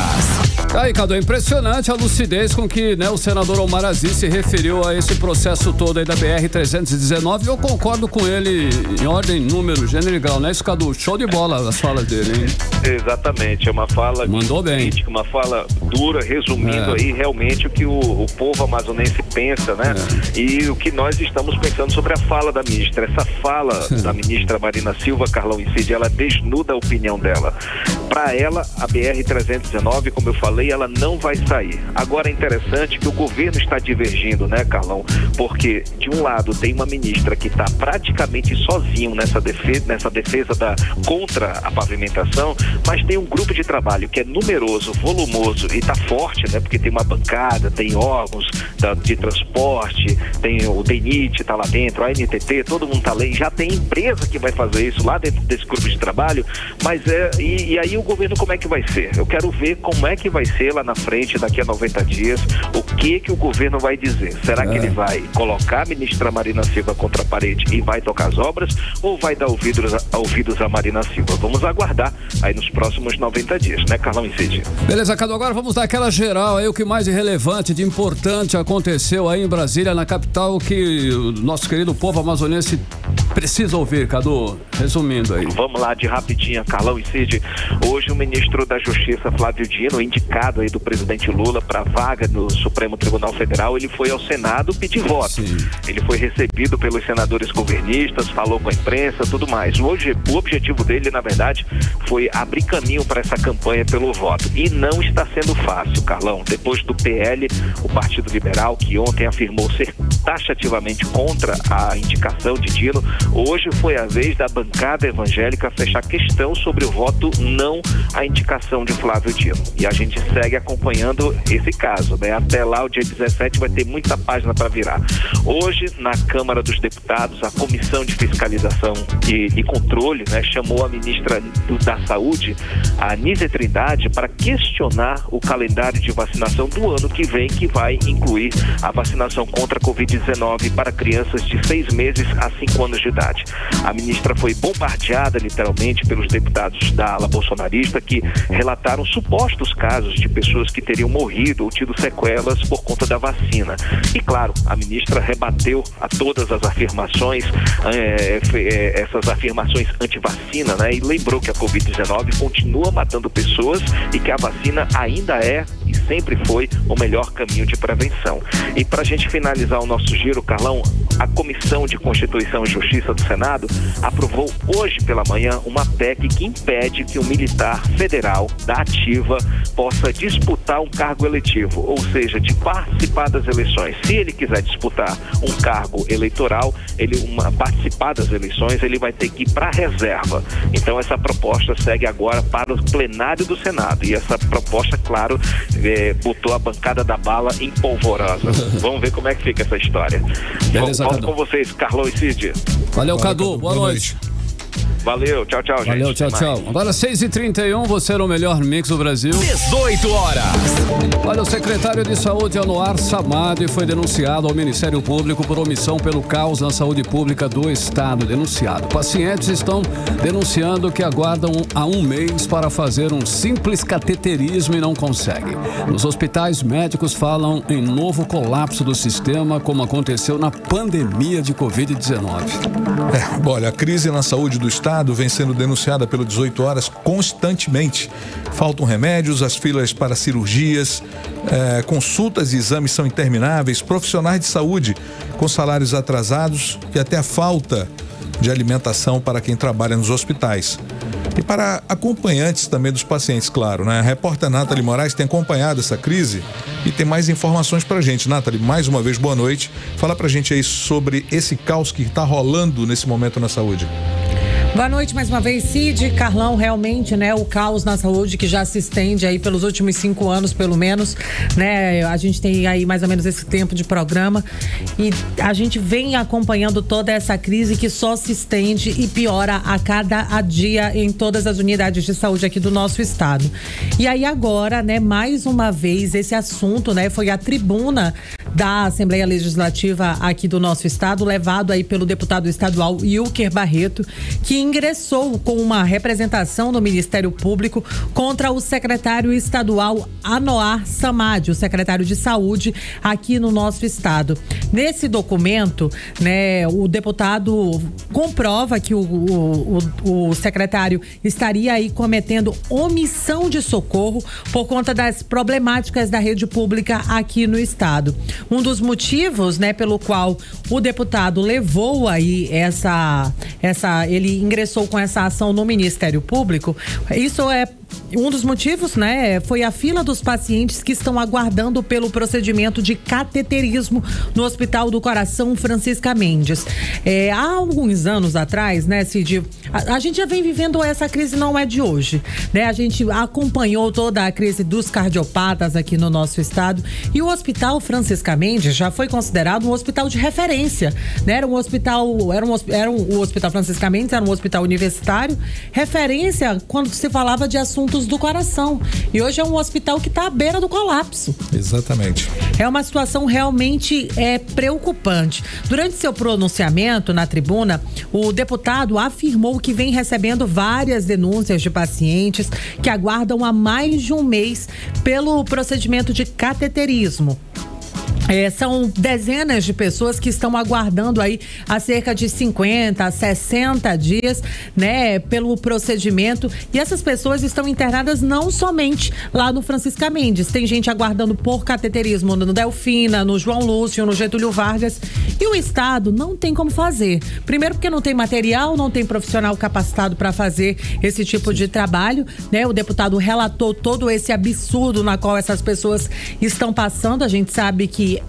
Aí, Cadu, é impressionante a lucidez com que, né, o senador Omar Aziz se referiu a esse processo todo aí da BR-319. Eu concordo com ele em ordem, número, gênero e grau, né? Isso, Cadu, show de bola as falas dele, hein?
Exatamente, é uma fala crítica, uma fala dura, resumindo aí realmente o que o povo amazonense pensa, né? E o que nós estamos pensando sobre a fala da ministra. Essa fala da ministra Marina Silva, Carlão e Cid, ela desnuda a opinião dela. Para ela, a BR-319, como eu falei, ela não vai sair. Agora é interessante que o governo está divergindo, né, Carlão? Porque, de um lado, tem uma ministra que está praticamente sozinho nessa defesa contra a pavimentação, mas tem um grupo de trabalho que é numeroso, volumoso e está forte, né? Porque tem uma bancada, tem órgãos de transporte, tem o DENIT está lá dentro, a NTT, todo mundo está lá, e já tem empresa que vai fazer isso lá dentro desse grupo de trabalho, mas e aí o governo como é que vai ser? Eu quero ver como é que vai ser lá na frente, daqui a 90 dias, o que o governo vai dizer. Será que ele vai colocar a ministra Marina Silva contra a parede e vai tocar as obras, ou vai dar ouvidos a Marina Silva? Vamos aguardar aí nos próximos 90 dias, né, Carlão e Cid?
Beleza, Cadu, agora vamos dar aquela geral aí, o que mais de relevante, de importante aconteceu aí em Brasília, na capital, que o nosso querido povo amazonense precisa ouvir, Cadu? Resumindo aí.
Vamos lá, de rapidinho, Carlão e Cid. Hoje o ministro da Justiça, Flávio Dino, indicado aí do presidente Lula para vaga no Supremo Tribunal Federal, ele foi ao Senado pedir voto.
Sim.
Ele foi recebido pelos senadores governistas, falou com a imprensa, tudo mais. Hoje, o objetivo dele, na verdade, foi abrir caminho para essa campanha pelo voto. E não está sendo fácil, Carlão. Depois do PL, o Partido Liberal, que ontem afirmou ser taxativamente contra a indicação de Dino, hoje foi a vez da bancada evangélica fechar questão sobre o voto não à indicação de Flávio Dino. E a gente segue acompanhando esse caso, né? Até lá, o dia 17, vai ter muita página para virar. Hoje, na Câmara dos Deputados, a Comissão de Fiscalização e Controle, né, chamou a ministra da Saúde, a Anísia Trindade, para questionar o calendário de vacinação do ano que vem, que vai incluir a vacinação contra a Covid-19 para crianças de 6 meses a 5 anos de idade. A ministra foi bombardeada, literalmente, pelos deputados da ala bolsonarista que relataram supostos casos de pessoas que teriam morrido ou tido sequelas por conta da vacina. E, claro, a ministra rebateu a todas as afirmações, essas afirmações anti-vacina, né? E lembrou que a Covid-19 continua matando pessoas e que a vacina ainda é e sempre foi o melhor caminho de prevenção. E para a gente finalizar o nosso giro, Carlão, a Comissão de Constituição e Justiça do Senado aprovou hoje pela manhã uma PEC que impede que um militar federal da ativa possa disputar um cargo eletivo, ou seja, de participar das eleições. Se ele quiser disputar um cargo eleitoral, participar das eleições, ele vai ter que ir para a reserva. Então essa proposta segue agora para o plenário do Senado. E essa proposta, claro, botou a bancada da bala em polvorosa. Vamos ver como é que fica essa história.
Beleza,
Volto
Cadu.
com vocês, Carlão e Cid.
Valeu, Cadu. Boa noite.
Valeu, tchau, tchau, gente.
Valeu, tchau, tchau. Agora 6h31, você era o melhor mix do Brasil.
18 horas.
Olha, o secretário de Saúde, Anouar Samad, foi denunciado ao Ministério Público por omissão pelo caos na saúde pública do Estado. Denunciado. Pacientes estão denunciando que aguardam há um mês para fazer um simples cateterismo e não conseguem. Nos hospitais, médicos falam em novo colapso do sistema, como aconteceu na pandemia de Covid-19.
Olha, a crise na saúde do Estado vem sendo denunciada pelo 18 horas constantemente. Faltam remédios, as filas para cirurgias, consultas e exames são intermináveis, profissionais de saúde com salários atrasados e até a falta de alimentação para quem trabalha nos hospitais. E para acompanhantes também dos pacientes, claro, né? A repórter Nathalie Moraes tem acompanhado essa crise e tem mais informações pra gente. Nathalie, mais uma vez, boa noite. Fala pra gente aí sobre esse caos que está rolando nesse momento na saúde.
Boa noite mais uma vez, Cid, Carlão, realmente, né, o caos na saúde que já se estende aí pelos últimos 5 anos, pelo menos, né, a gente tem aí mais ou menos esse tempo de programa e a gente vem acompanhando toda essa crise que só se estende e piora a cada dia em todas as unidades de saúde aqui do nosso estado. E aí agora, né, mais uma vez, esse assunto, né, foi a tribuna da Assembleia Legislativa aqui do nosso estado, levado aí pelo deputado estadual Ilker Barreto, que ingressou com uma representação no Ministério Público contra o secretário estadual Anouar Samad, o secretário de Saúde aqui no nosso estado. Nesse documento, né, o deputado comprova que o secretário estaria aí cometendo omissão de socorro por conta das problemáticas da rede pública aqui no estado. Um dos motivos, né, pelo qual o deputado levou aí ele ingressou com essa ação no Ministério Público, isso é um dos motivos, né, foi a fila dos pacientes que estão aguardando pelo procedimento de cateterismo no Hospital do Coração Francisca Mendes. Há alguns anos atrás, né, Cid, a gente já vem vivendo essa crise, não é de hoje, né? A gente acompanhou toda a crise dos cardiopatas aqui no nosso estado e o Hospital Francisca Mendes já foi considerado um hospital de referência, né? O Hospital Francisca Mendes era um hospital universitário, referência quando se falava de assuntos do coração. E hoje é um hospital que está à beira do colapso.
Exatamente.
É uma situação realmente preocupante. Durante seu pronunciamento na tribuna, o deputado afirmou que vem recebendo várias denúncias de pacientes que aguardam há mais de um mês pelo procedimento de cateterismo. São dezenas de pessoas que estão aguardando aí há cerca de 50 a 60 dias, né, pelo procedimento, e essas pessoas estão internadas não somente lá no Francisca Mendes, tem gente aguardando por cateterismo no Delfina, no João Lúcio, no Getúlio Vargas, e o Estado não tem como fazer. Primeiro porque não tem material, não tem profissional capacitado para fazer esse tipo de trabalho, né? O deputado relatou todo esse absurdo na qual essas pessoas estão passando. A gente sabe que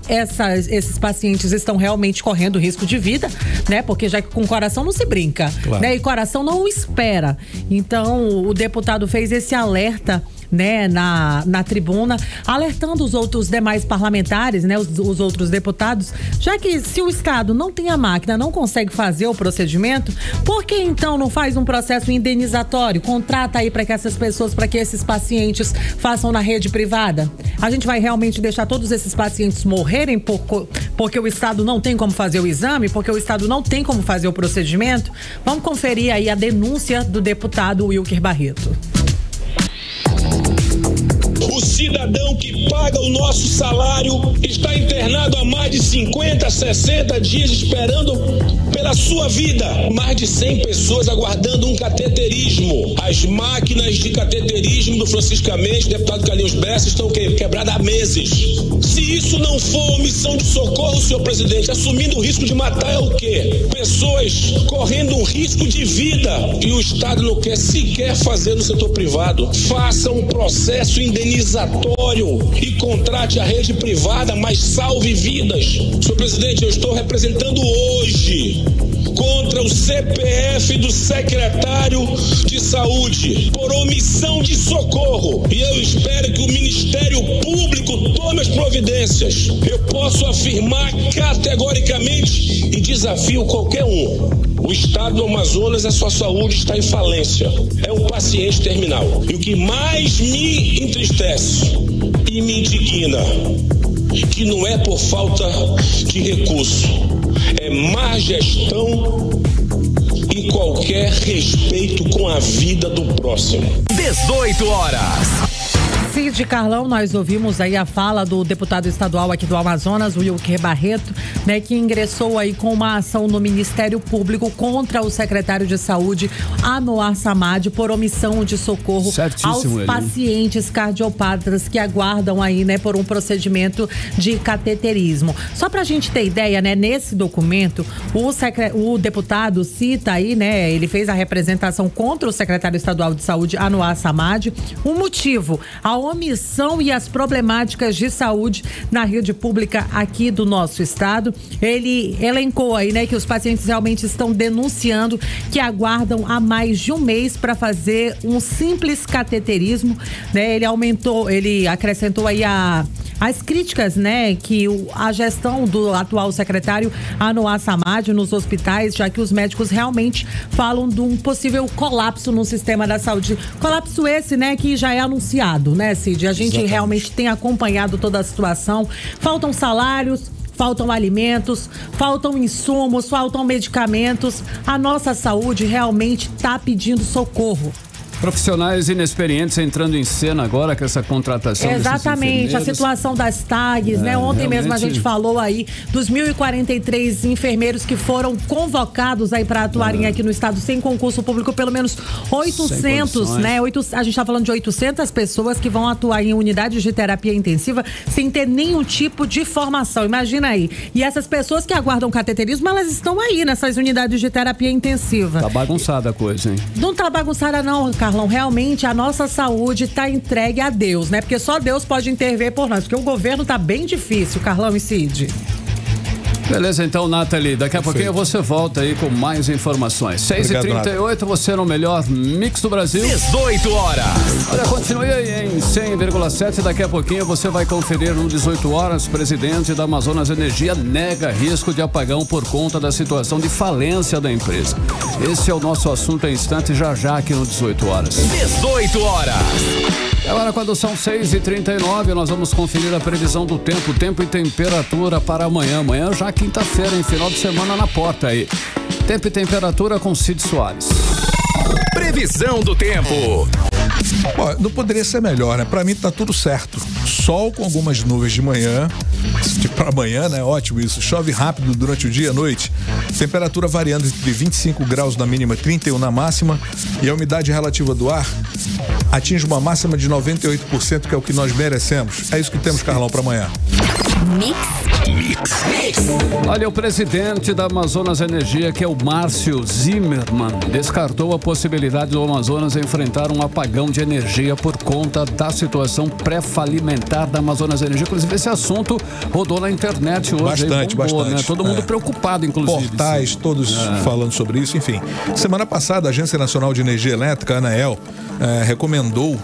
esses pacientes estão realmente correndo risco de vida, né? Porque já que com o coração não se brinca, claro, né? E coração não espera. Então, o deputado fez esse alerta, né, na tribuna, alertando os demais parlamentares, né, os outros deputados, já que se o Estado não tem a máquina, não consegue fazer o procedimento, por que então não faz um processo indenizatório? Contrata aí para que essas pessoas, para que esses pacientes façam na rede privada? A gente vai realmente deixar todos esses pacientes morrerem porque o Estado não tem como fazer o exame, porque o Estado não tem como fazer o procedimento? Vamos conferir aí a denúncia do deputado Wilker Barreto.
O cidadão que paga o nosso salário está internado há mais de 50, 60 dias esperando pela sua vida. Mais de 100 pessoas aguardando um cateterismo. As máquinas de cateterismo do Francisca Mendes, deputado Carlinhos Bessa, estão quebradas há meses. Se isso não for omissão de socorro, senhor presidente, assumindo o risco de matar é o quê? Pessoas correndo um risco de vida e o Estado não quer sequer fazer no setor privado. Faça um processo indenizatório e contrate a rede privada, mas salve vidas. Senhor presidente, eu estou representando hoje contra o CPF do secretário de Saúde por omissão de socorro, e eu espero que o Ministério Público tome as providências. Eu posso afirmar categoricamente e desafio qualquer um: o Estado do Amazonas, a sua saúde está em falência. É um paciente terminal. E o que mais me entristece e me indigna, que não é por falta de recurso, é má gestão e qualquer respeito com a vida do próximo.
18 horas.
Cid, Carlão, nós ouvimos aí a fala do deputado estadual aqui do Amazonas, o Wilker Barreto, né, que ingressou aí com uma ação no Ministério Público contra o secretário de Saúde, Anuar Samad, por omissão de socorro aos pacientes cardiopatas que aguardam aí, né, por um procedimento de cateterismo. Só pra gente ter ideia, né, nesse documento, o deputado cita aí, né, ele fez a representação contra o secretário estadual de Saúde, Anuar Samad, o motivo: a omissão e as problemáticas de saúde na rede pública aqui do nosso estado. Ele elencou aí, né, que os pacientes realmente estão denunciando que aguardam há mais de um mês para fazer um simples cateterismo, né? Ele acrescentou aí as críticas, né, que a gestão do atual secretário Anuar Samad nos hospitais, já que os médicos realmente falam de um possível colapso no sistema da saúde. Colapso esse, né, que já é anunciado, né, Cid? A gente realmente tem acompanhado toda a situação. Faltam salários, faltam alimentos, faltam insumos, faltam medicamentos. A nossa saúde realmente está pedindo socorro.
Profissionais inexperientes entrando em cena agora com essa contratação.
Exatamente, a situação das tags, né? Ontem mesmo a gente falou aí dos 1.043 enfermeiros que foram convocados aí para atuarem aqui no estado sem concurso público, pelo menos 800, né? A gente tá falando de 800 pessoas que vão atuar em unidades de terapia intensiva sem ter nenhum tipo de formação. Imagina aí. E essas pessoas que aguardam cateterismo, elas estão aí nessas unidades de terapia intensiva.
Tá bagunçada a coisa, hein?
Não tá bagunçada não, Carlão. Realmente a nossa saúde está entregue a Deus, né? Porque só Deus pode intervir por nós, porque o governo tá bem difícil, Carlão e Cid.
Beleza, então, Nathalie, daqui a pouquinho você volta aí com mais informações. 6h38, você no melhor mix do Brasil.
18 horas.
Olha, continue aí em 100,7. Daqui a pouquinho você vai conferir no 18 horas. Presidente da Amazonas Energia nega risco de apagão por conta da situação de falência da empresa. Esse é o nosso assunto em instante, já aqui no 18 horas.
18 horas.
Agora, quando são 6h39, nós vamos conferir a previsão do tempo e temperatura para amanhã. Amanhã já quinta-feira, em final de semana na porta aí. Tempo e temperatura com Cid Soares.
Previsão do tempo.
Bom, não poderia ser melhor, né? Pra mim tá tudo certo. Sol com algumas nuvens de manhã, Tipo para amanhã, né? Ótimo isso. Chove rápido durante o dia e a noite. Temperatura variando entre 25 graus na mínima e 31 na máxima. E a umidade relativa do ar atinge uma máxima de 98%, que é o que nós merecemos. É isso que temos, Carlão, para amanhã.
Olha, o presidente da Amazonas Energia, que é o Márcio Zimmermann, descartou a possibilidade do Amazonas enfrentar um apagão de energia por conta da situação pré-falimentar da Amazonas Energia. Inclusive, esse assunto rodou na internet hoje.
Bastante.
Né? Todo mundo preocupado, inclusive.
Portais, todos falando sobre isso, enfim. Semana passada, a Agência Nacional de Energia Elétrica, a ANEEL, recomendou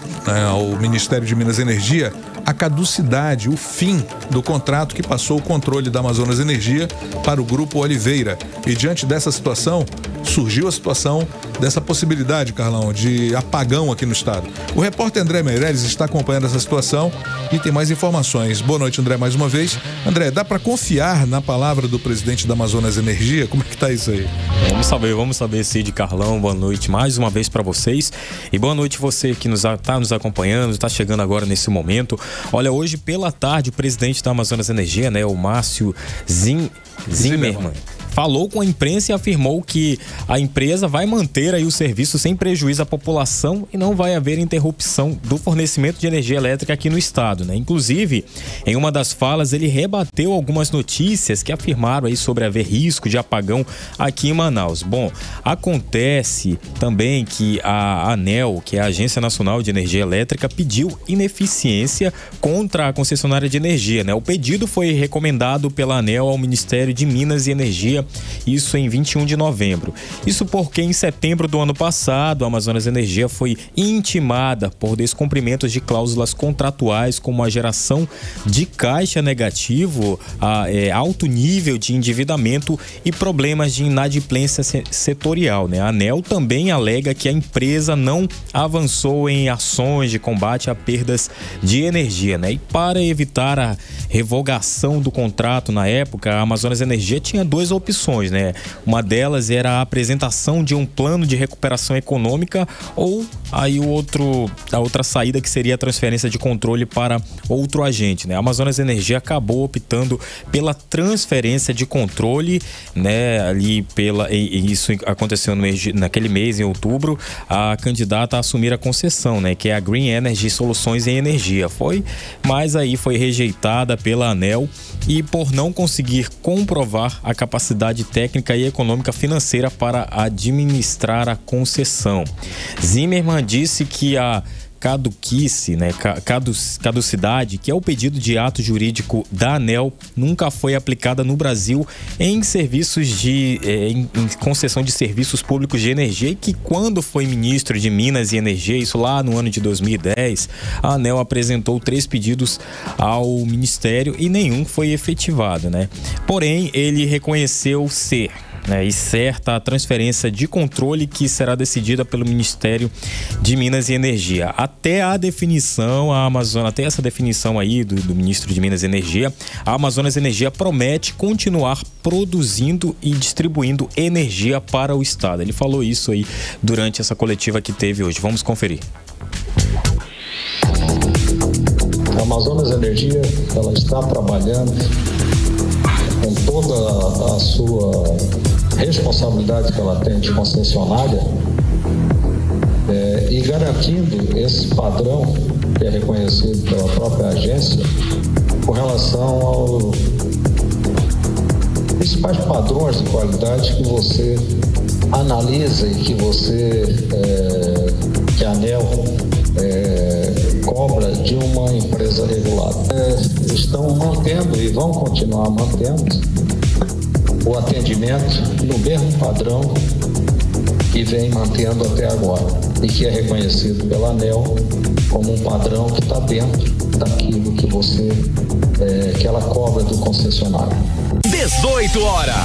ao Ministério de Minas e Energia a caducidade, o fim do contrato que passou o controle da Amazonas Energia para o Grupo Oliveira. E diante dessa situação, surgiu a situação dessa possibilidade, Carlão, de apagão aqui no estado. O repórter André Meirelles está acompanhando essa situação e tem mais informações. Boa noite, André, mais uma vez. André, dá para confiar na palavra do presidente da Amazonas Energia? Como é que tá isso aí?
Vamos saber, Cid, Carlão, boa noite mais uma vez para vocês e boa noite você que está nos acompanhando, está chegando agora nesse momento. Olha, hoje pela tarde o presidente da Amazonas Energia, né, o Márcio Zimmermann, falou com a imprensa e afirmou que a empresa vai manter aí o serviço sem prejuízo à população e não vai haver interrupção do fornecimento de energia elétrica aqui no estado, né? Inclusive, em uma das falas, ele rebateu algumas notícias que afirmaram aí sobre haver risco de apagão aqui em Manaus. Bom, acontece também que a ANEEL, que é a Agência Nacional de Energia Elétrica, pediu ineficiência contra a concessionária de energia, né? O pedido foi recomendado pela ANEEL ao Ministério de Minas e Energia, isso em 21 de novembro. Isso porque em setembro do ano passado, a Amazonas Energia foi intimada por descumprimentos de cláusulas contratuais, como a geração de caixa negativo, alto nível de endividamento e problemas de inadimplência setorial, né? A ANEEL também alega que a empresa não avançou em ações de combate a perdas de energia, né? E para evitar a revogação do contrato na época, a Amazonas Energia tinha duas opções, né? Uma delas era a apresentação de um plano de recuperação econômica ou aí a outra saída, que seria a transferência de controle para outro agente, né? A Amazonas Energia acabou optando pela transferência de controle, né? E isso aconteceu naquele mês, em outubro, a candidata a assumir a concessão, né? Que é a Green Energy Soluções em Energia. Mas aí foi rejeitada pela ANEEL e por não conseguir comprovar a capacidade técnica e econômica financeira para administrar a concessão. Zimmermann disse que a caduquice, né, caducidade, que é o pedido de ato jurídico da ANEEL, nunca foi aplicada no Brasil em serviços em concessão de serviços públicos de energia, e que quando foi ministro de Minas e Energia, isso lá no ano de 2010, a ANEEL apresentou 3 pedidos ao Ministério e nenhum foi efetivado, né? Porém, ele reconheceu ser e certa a transferência de controle que será decidida pelo Ministério de Minas e Energia. Até essa definição aí do ministro de Minas e Energia, a Amazonas Energia promete continuar produzindo e distribuindo energia para o estado. Ele falou isso aí durante essa coletiva que teve hoje. Vamos conferir.
A Amazonas Energia, ela está trabalhando com toda a sua responsabilidade que ela tem de concessionária e garantindo esse padrão que é reconhecido pela própria agência com relação aos principais padrões de qualidade que você analisa e que a ANEEL cobra de uma empresa regulada. Estão mantendo e vão continuar mantendo o atendimento no mesmo padrão que vem mantendo até agora e que é reconhecido pela ANEEL como um padrão que está dentro daquilo que ela cobra do concessionário.
18 horas.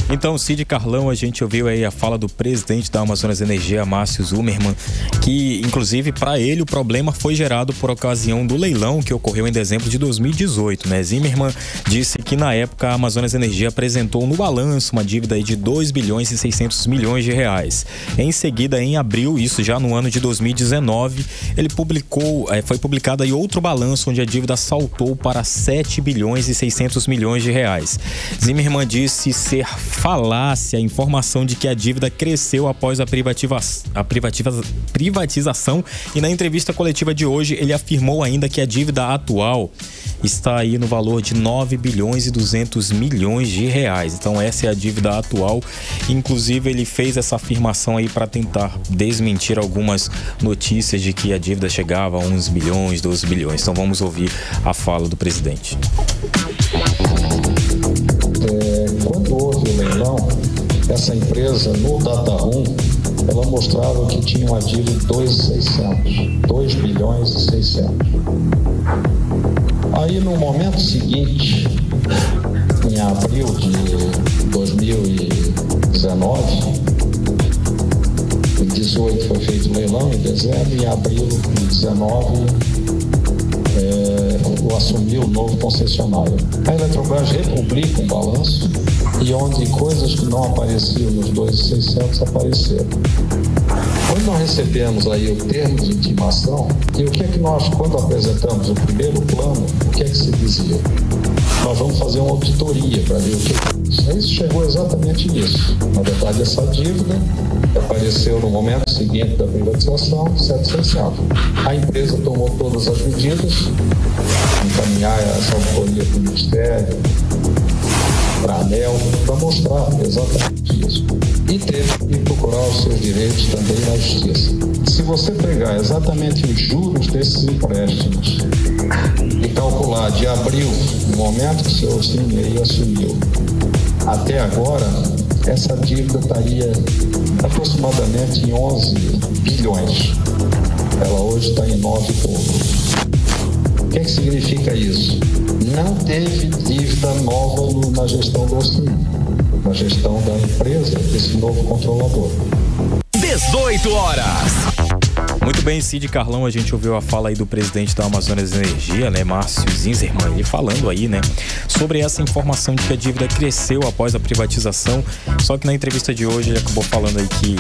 Então, Cid Carlão, a gente ouviu aí a fala do presidente da Amazonas Energia, Márcio Zimmermann, que inclusive para ele o problema foi gerado por ocasião do leilão que ocorreu em dezembro de 2018, né? Zimmermann disse que na época a Amazonas Energia apresentou no balanço uma dívida aí de 2 bilhões e 600 milhões de reais. Em seguida, em abril, isso já no ano de 2019, ele foi publicado aí outro balanço onde a dívida saltou para 7 bilhões e 600 milhões de reais. Zimmermann disse ser falácia a informação de que a dívida cresceu após a privatização, e na entrevista coletiva de hoje ele afirmou ainda que a dívida atual está aí no valor de 9 bilhões e 200 milhões de reais. Então essa é a dívida atual. Inclusive ele fez essa afirmação aí para tentar desmentir algumas notícias de que a dívida chegava a 11 bilhões, 12 bilhões. Então vamos ouvir a fala do presidente.
Quando houve o leilão, essa empresa no DataRoom, ela mostrava que tinha uma dívida de 2 bilhões e 600. Aí no momento seguinte, em abril de 2019, em 2018 foi feito o leilão, em dezembro, e em abril de 2019 assumiu o novo concessionário. A Eletrobras republica um balanço e onde coisas que não apareciam nos 2.600 apareceram. Quando nós recebemos aí o termo de intimação, e o que é que nós, quando apresentamos o primeiro plano, o que é que se dizia? Nós vamos fazer uma auditoria para ver o que é isso. Isso chegou exatamente nisso. Na verdade, essa dívida apareceu no momento seguinte da privatização, 760. A empresa tomou todas as medidas, encaminhar essa auditoria para o Ministério, para a ANEEL, para mostrar exatamente isso. E teve que procurar os seus direitos também na justiça. Se você pegar exatamente os juros desses empréstimos e calcular de abril, no momento que o senhor Cine assumiu, até agora, essa dívida estaria aproximadamente em 11 bilhões. Ela hoje está em 9 e pouco. O que significa isso? Não teve dívida nova na gestão do Cine, na gestão da empresa, desse novo controlador.
18 horas.
Muito bem, Cid Carlão, a gente ouviu a fala aí do presidente da Amazonas Energia, né, Márcio Zimmermann, ele falando aí, né, sobre essa informação de que a dívida cresceu após a privatização, só que na entrevista de hoje ele acabou falando aí que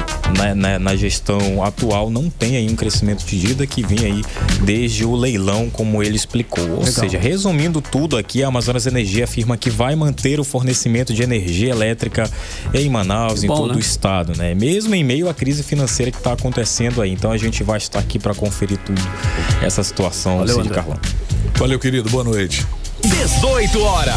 na gestão atual não tem aí um crescimento de dívida que vinha aí desde o leilão, como ele explicou. Ou seja, resumindo tudo aqui, a Amazonas Energia afirma que vai manter o fornecimento de energia elétrica em Manaus, em todo o estado, né, mesmo em meio à crise financeira que está acontecendo aí. Então a gente vai estar aqui para conferir tudo essa situação.
Valeu,
Cid Carlão.
Valeu, querido. Boa noite.
18 horas.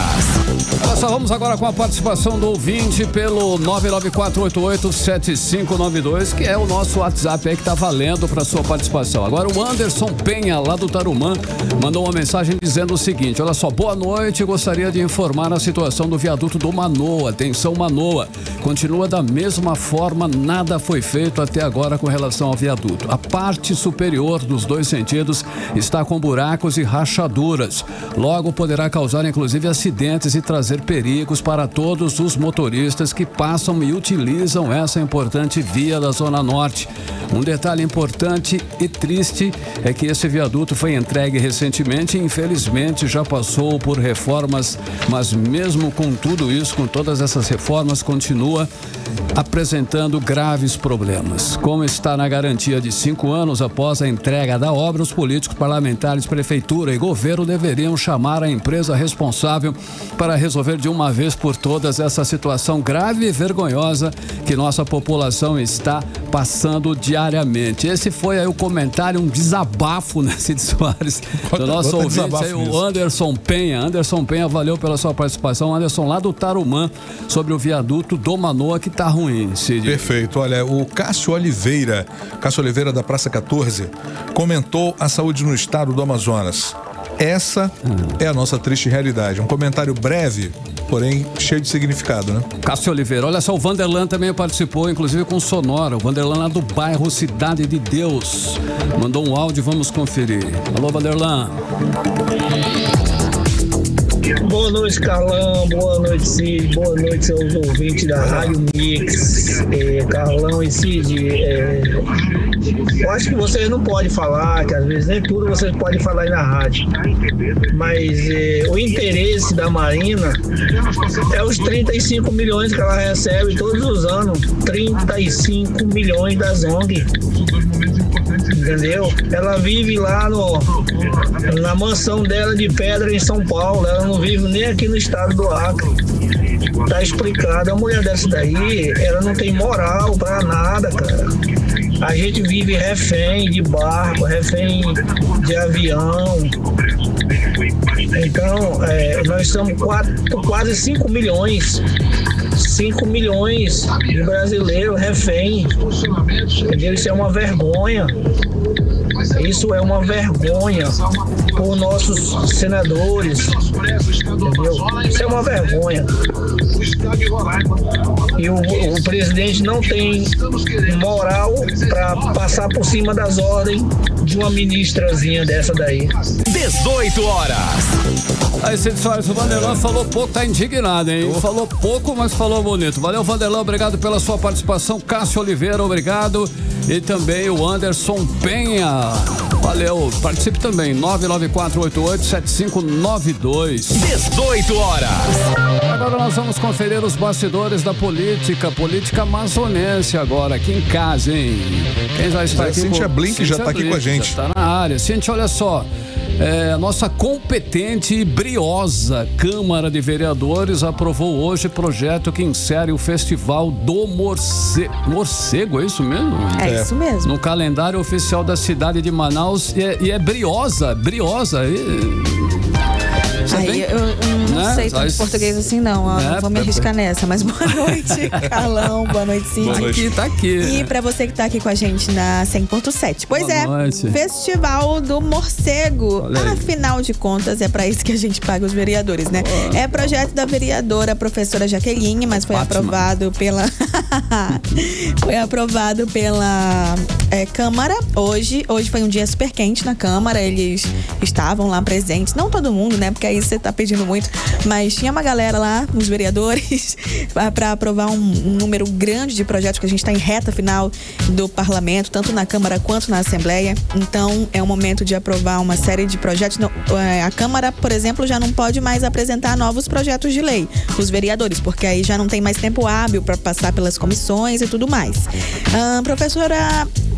Olha só, vamos agora com a participação do ouvinte pelo 994887592, que é o nosso WhatsApp aí que tá valendo para sua participação. Agora o Anderson Penha, lá do Tarumã, mandou uma mensagem dizendo o seguinte: olha só, boa noite, gostaria de informar a situação do viaduto do Manoa. Atenção, Manoa, continua da mesma forma, nada foi feito até agora com relação ao viaduto. A parte superior dos dois sentidos está com buracos e rachaduras. Logo poderá causar inclusive acidentes e trazer perigos para todos os motoristas que passam e utilizam essa importante via da Zona Norte. Um detalhe importante e triste é que esse viaduto foi entregue recentemente e infelizmente já passou por reformas, mas mesmo com tudo isso, com todas essas reformas, continua apresentando graves problemas. Como está na garantia de 5 anos após a entrega da obra, os políticos, parlamentares, prefeitura e governo deveriam chamar a empresa responsável para resolver de uma vez por todas essa situação grave e vergonhosa que nossa população está passando diariamente. Esse foi aí o comentário, um desabafo, né, Cid Soares, do nosso ouvinte aí, o Anderson Penha. Anderson Penha, valeu pela sua participação. Anderson, lá do Tarumã, sobre o viaduto do Manoa, que tá ruim, Cid.
Perfeito. Olha, o Cássio Oliveira da Praça 14, comentou a saúde no estado do Amazonas. Essa é a nossa triste realidade. Um comentário breve, porém cheio de significado, né?
Cássio Oliveira, olha só, o Vanderlan também participou, inclusive com Sonora. O Vanderlan lá do bairro Cidade de Deus mandou um áudio, vamos conferir. Alô, Vanderlan.
Boa noite, Carlão. Boa noite, Cid. Boa noite, seus ouvintes da Rádio Mix. Carlão e Cid, eu acho que vocês não podem falar, que às vezes nem tudo vocês podem falar aí na rádio. Mas o interesse da Marina é os 35 milhões que ela recebe todos os anos. 35 milhões das ONG. Entendeu? Ela vive lá na mansão dela de pedra em São Paulo. Ela não vive nem aqui no estado do Acre. Tá explicado. A mulher dessa daí, ela não tem moral pra nada, cara. A gente vive refém de barco, refém de avião. Então, nós somos quase 5 milhões. 5 milhões de brasileiros refém. Entendeu? Isso é uma vergonha. Isso é uma vergonha por nossos senadores. Entendeu? Isso é uma vergonha. E o presidente não tem moral para passar por cima das ordens de uma ministrazinha dessa daí.
18 horas.
Aí, Cid Soares, o Vanderlan falou pouco, tá indignado, hein? Falou pouco, mas falou bonito. Valeu, Vanderlan, obrigado pela sua participação. Cássio Oliveira, obrigado. E também o Anderson Penha. Valeu, participe também, 994887592.
18 horas.
Agora nós vamos conferir os bastidores da política amazonense agora, aqui em casa, hein? Quem já está aqui?
Cíntia Blink já está aqui com a gente.
Já está na área. Cíntia, olha só. A nossa competente e briosa Câmara de Vereadores aprovou hoje projeto que insere o Festival do Morcego, é isso mesmo?
É isso mesmo.
No calendário oficial da cidade de Manaus e é briosa.
Aí, eu não sei tanto português assim, não. Eu não vou me arriscar nessa. Mas boa noite, Carlão. Boa noite, Cid.
Tá aqui.
E pra você que tá aqui com a gente na 100.7. Pois boa noite. Festival do Morcego. Afinal de contas, é pra isso que a gente paga os vereadores, né? É projeto da vereadora professora Jaqueline, mas foi aprovado pela... foi aprovado pela Câmara hoje. Hoje foi um dia super quente na Câmara. Eles estavam lá presentes. Não todo mundo, né? Porque aí você tá pedindo muito, mas tinha uma galera lá, os vereadores, para aprovar um número grande de projetos, que a gente está em reta final do parlamento, tanto na Câmara quanto na Assembleia. Então é o momento de aprovar uma série de projetos. A Câmara, por exemplo, já não pode mais apresentar novos projetos de lei, os vereadores, porque aí já não tem mais tempo hábil para passar pelas comissões e tudo mais.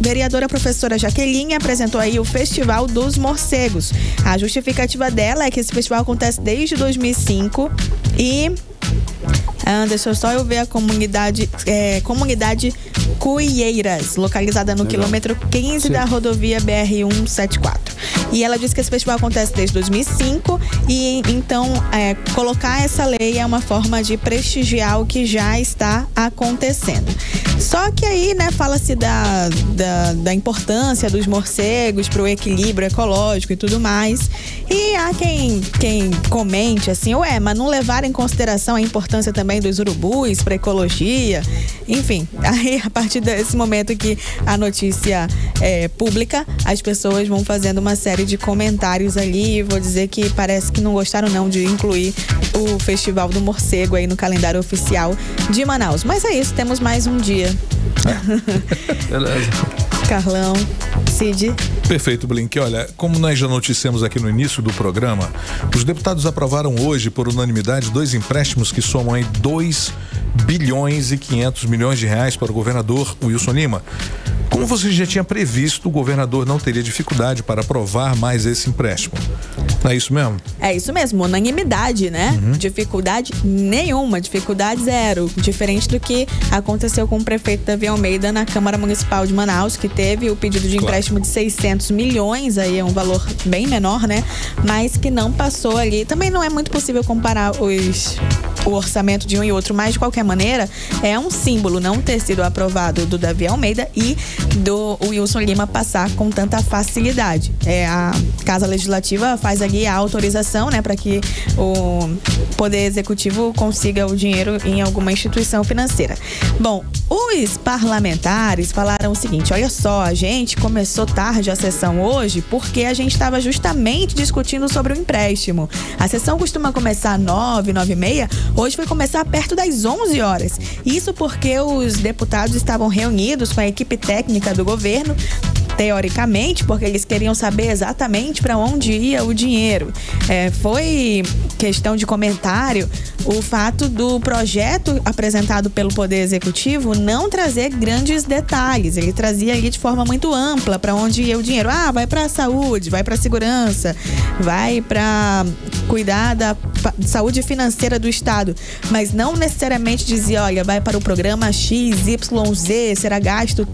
Vereadora professora Jaqueline apresentou aí o Festival dos Morcegos. A justificativa dela é que esse festival acontece desde 2005 e... deixa eu só ver a comunidade Cuieiras, localizada no quilômetro 15 da rodovia BR-174. E ela disse que esse festival acontece desde 2005 e então colocar essa lei é uma forma de prestigiar o que já está acontecendo. Só que aí, né, fala-se da importância dos morcegos para o equilíbrio ecológico e tudo mais. E há quem comente assim, mas não levar em consideração a importância também dos urubus para ecologia. Enfim, aí a partir desse momento que a notícia é pública, as pessoas vão fazendo uma série de comentários ali. Vou dizer que parece que não gostaram não de incluir o Festival do Morcego aí no calendário oficial de Manaus. Mas é isso, temos mais um dia.
Beleza.
Carlão, Cid.
Perfeito, Blink. Olha, como nós já noticiamos aqui no início do programa, os deputados aprovaram hoje, por unanimidade, 2 empréstimos que somam aí 2 bilhões e 500 milhões de reais para o governador Wilson Lima. Como você já tinha previsto, o governador não teria dificuldade para aprovar mais esse empréstimo. Não é isso mesmo?
É isso mesmo, unanimidade, né? Dificuldade nenhuma, dificuldade zero. Diferente do que aconteceu com o prefeito Davi Almeida na Câmara Municipal de Manaus, que teve o pedido de empréstimo de 600 milhões, aí é um valor bem menor, né? Mas que não passou ali. Também não é muito possível comparar o orçamento de um e outro, mas de qualquer maneira, é um símbolo não ter sido aprovado do Davi Almeida e do Wilson Lima passar com tanta facilidade. A Casa Legislativa faz ali a autorização, né, para que o Poder Executivo consiga o dinheiro em alguma instituição financeira. Bom, Os parlamentares falaram o seguinte: olha só, a gente começou tarde a sessão hoje porque a gente estava justamente discutindo sobre o empréstimo. A sessão costuma começar às 9, 9h30, hoje foi começar perto das 11 horas. Isso porque os deputados estavam reunidos com a equipe técnica do governo, teoricamente, porque eles queriam saber exatamente para onde ia o dinheiro. Foi questão de comentário o fato do projeto apresentado pelo Poder Executivo não trazer grandes detalhes. Ele trazia ali de forma muito ampla para onde ia o dinheiro. Vai para a saúde, vai para a segurança, vai para cuidar da saúde financeira do Estado, mas não necessariamente dizia, olha, vai para o programa XYZ, será gasto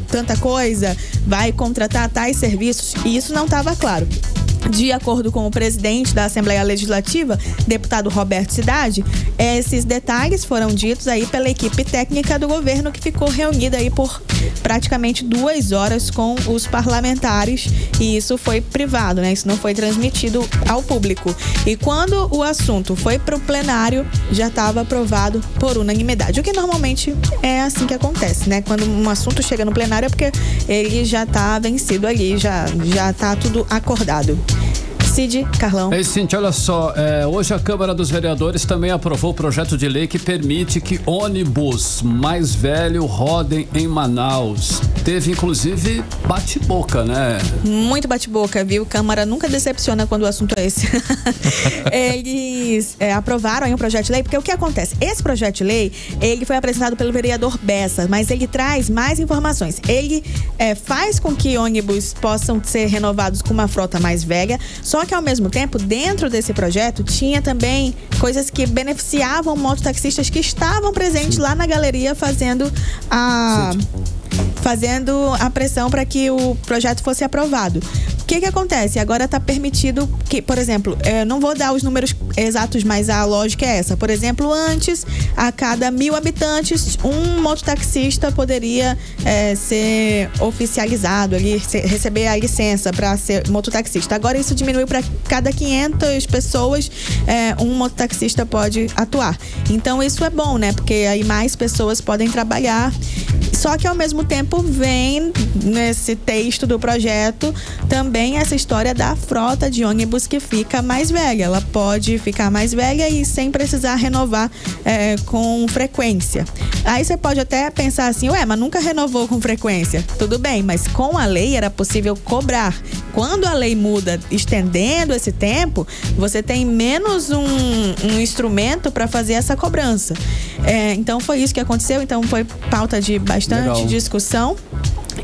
tanta coisa, vai contratar tais serviços, e isso não estava claro. De acordo com o presidente da Assembleia Legislativa, deputado Roberto Cidade, esses detalhes foram ditos aí pela equipe técnica do governo, que ficou reunida aí por praticamente 2 horas com os parlamentares, e isso foi privado, né? Isso não foi transmitido ao público. E quando o assunto foi para o plenário, já estava aprovado por unanimidade, o que normalmente é assim que acontece, né? Quando um assunto chega no plenário é porque ele já está vencido ali, já está tudo acordado. Cid, Carlão.
Ei, Cintia, olha só, hoje a Câmara dos Vereadores também aprovou o projeto de lei que permite que ônibus mais velho rodem em Manaus. Teve, inclusive, bate-boca, né?
Muito bate-boca, viu? Câmara nunca decepciona quando o assunto é esse. Eles aprovaram aí um projeto de lei, porque o que acontece? Esse projeto de lei, ele foi apresentado pelo vereador Bessa, mas ele traz mais informações. Ele faz com que ônibus possam ser renovados com uma frota mais velha, só que ao mesmo tempo, dentro desse projeto, tinha também coisas que beneficiavam mototaxistas que estavam presentes lá na galeria fazendo a pressão para que o projeto fosse aprovado. O que acontece? Agora está permitido que, por exemplo, não vou dar os números exatos, mas a lógica é essa. Por exemplo, antes, a cada 1.000 habitantes, um mototaxista poderia ser oficializado, ali, receber a licença para ser mototaxista. Agora isso diminuiu para cada 500 pessoas, um mototaxista pode atuar. Então isso é bom, né? Porque aí mais pessoas podem trabalhar. Só que ao mesmo tempo vem nesse texto do projeto também essa história da frota de ônibus que fica mais velha. Ela pode ficar mais velha e sem precisar renovar com frequência. Aí você pode até pensar assim, mas nunca renovou com frequência. Tudo bem, mas com a lei era possível cobrar. Quando a lei muda, estendendo esse tempo, você tem menos um instrumento para fazer essa cobrança. Então foi isso que aconteceu. Então foi pauta de bastante discussão.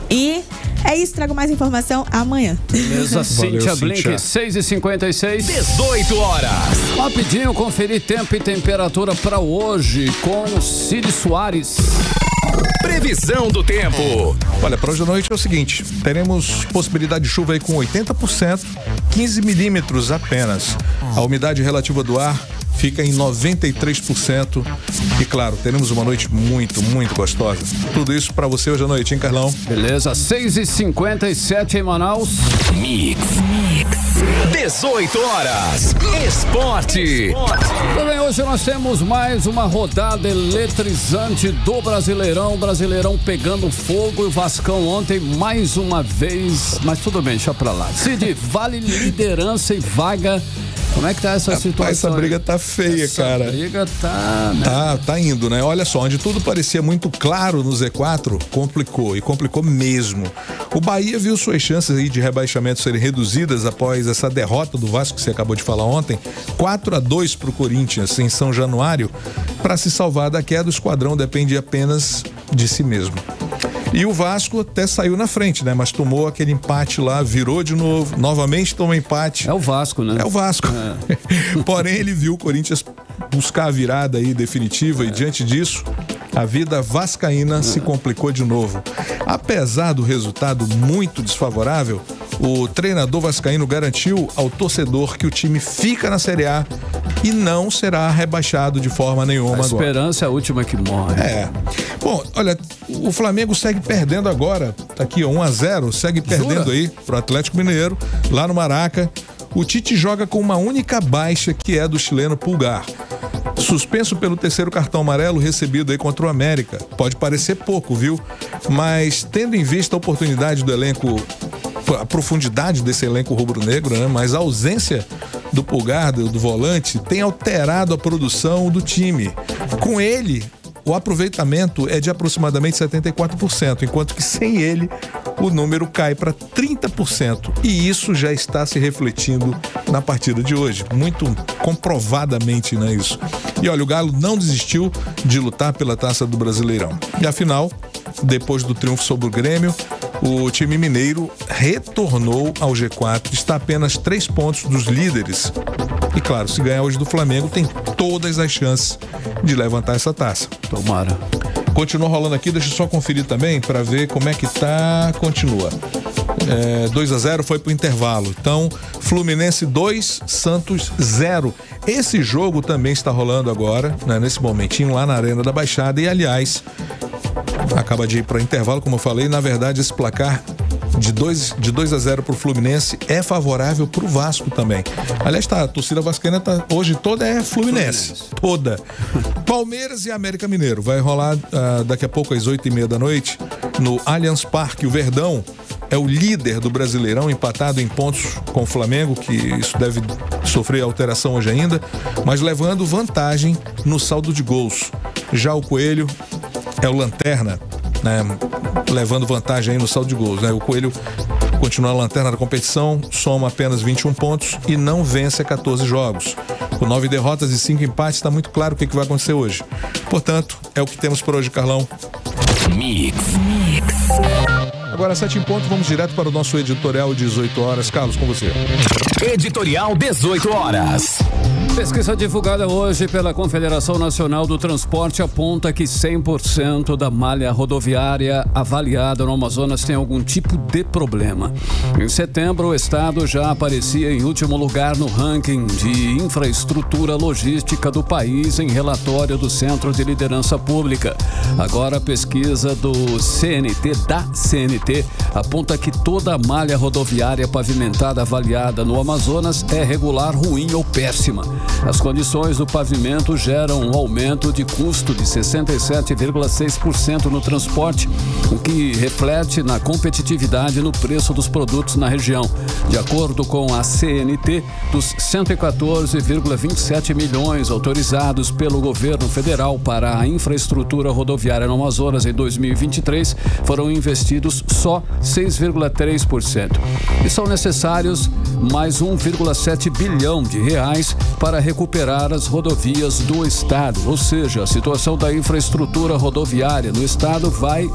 E é isso, trago mais informação amanhã.
Beleza, Cíntia Blink, 6h56.
18 horas.
Rapidinho, conferir tempo e temperatura para hoje com Cid Soares.
Previsão do tempo.
Olha, para hoje à noite é o seguinte: teremos possibilidade de chuva aí com 80%, 15 milímetros apenas. A umidade relativa do ar fica em 93%. E claro, teremos uma noite muito, muito gostosa. Tudo isso pra você hoje à noite, hein, Carlão?
Beleza, 6h57 em Manaus.
Mix. 18 horas. Esporte.
Também hoje nós temos mais uma rodada eletrizante do Brasileirão. Brasileirão pegando fogo e o Vascão ontem mais uma vez. Mas tudo bem, deixa pra lá. Cid, vale liderança e vaga. Como é que tá essa situação?
Essa briga tá feia, cara.
Essa briga tá, né?
Tá indo, né? Olha só, onde tudo parecia muito claro no Z4, complicou, e complicou mesmo. O Bahia viu suas chances aí de rebaixamento serem reduzidas após essa derrota do Vasco que você acabou de falar ontem, 4-2 pro Corinthians em São Januário. Para se salvar da queda, o esquadrão depende apenas de si mesmo. E o Vasco até saiu na frente, né? Mas tomou aquele empate lá, virou de novo, novamente toma empate.
É o Vasco, né?
É o Vasco. Porém, ele viu o Corinthians buscar a virada aí definitiva e diante disso, a vida vascaína se complicou de novo. Apesar do resultado muito desfavorável, o treinador vascaíno garantiu ao torcedor que o time fica na Série A e não será rebaixado de forma nenhuma agora.
A esperança é a última que morre.
Bom, olha, o Flamengo segue perdendo agora, tá aqui, 1-0, segue perdendo aí pro Atlético Mineiro, lá no Maraca. O Tite joga com uma única baixa, que é do chileno Pulgar. suspenso pelo terceiro cartão amarelo recebido aí contra o América. Pode parecer pouco, viu? Mas tendo em vista a oportunidade do elenco, a profundidade desse elenco rubro-negro, né? Mas a ausência do Pulgar, do volante, tem alterado a produção do time. Com ele, o aproveitamento é de aproximadamente 74%, enquanto que sem ele o número cai para 30%. E isso já está se refletindo na partida de hoje, muito comprovadamente, né, isso. E olha, o Galo não desistiu de lutar pela Taça do Brasileirão. E afinal, depois do triunfo sobre o Grêmio, o time mineiro retornou ao G4, está a apenas 3 pontos dos líderes. E claro, se ganhar hoje do Flamengo, tem todas as chances de levantar essa taça.
Tomara.
Continua rolando aqui, deixa eu só conferir também para ver como é que tá. Continua. 2-0 foi pro intervalo. Então, Fluminense 2, Santos 0. Esse jogo também está rolando agora, né, nesse momentinho lá na Arena da Baixada. E aliás, acaba de ir para intervalo, como eu falei. Na verdade, esse placar de 2-0 pro Fluminense é favorável pro Vasco também. Aliás, a torcida vascaína hoje toda é Fluminense. Toda. Palmeiras e América Mineiro. Vai rolar daqui a pouco às 8h30 da noite no Allianz Parque. O Verdão é o líder do Brasileirão, empatado em pontos com o Flamengo, que isso deve sofrer alteração hoje ainda, mas levando vantagem no saldo de gols. Já o Coelho é o lanterna, né, levando vantagem aí no saldo de gols, né? O Coelho continua a lanterna da competição, soma apenas 21 pontos e não vence a 14 jogos. Com 9 derrotas e 5 empates, está muito claro o que vai acontecer hoje. Portanto, é o que temos por hoje, Carlão.
Mix.
Agora, 7 em ponto, vamos direto para o nosso editorial 18 horas. Carlos, com você.
Editorial 18 horas.
Pesquisa divulgada hoje pela Confederação Nacional do Transporte aponta que 100% da malha rodoviária avaliada no Amazonas tem algum tipo de problema. Em setembro, o estado já aparecia em último lugar no ranking de infraestrutura logística do país em relatório do Centro de Liderança Pública. Agora, a pesquisa do CNT, aponta que toda a malha rodoviária pavimentada avaliada no Amazonas é regular, ruim ou péssima. As condições do pavimento geram um aumento de custo de 67,6% no transporte, o que reflete na competitividade no preço dos produtos na região. De acordo com a CNT, dos 114,27 milhões autorizados pelo governo federal para a infraestrutura rodoviária no Amazonas em 2023, foram investidos só 6,3%. E são necessários mais 1,7 bilhão de reais para recuperar as rodovias do estado. Ou seja, a situação da infraestrutura rodoviária no estado vai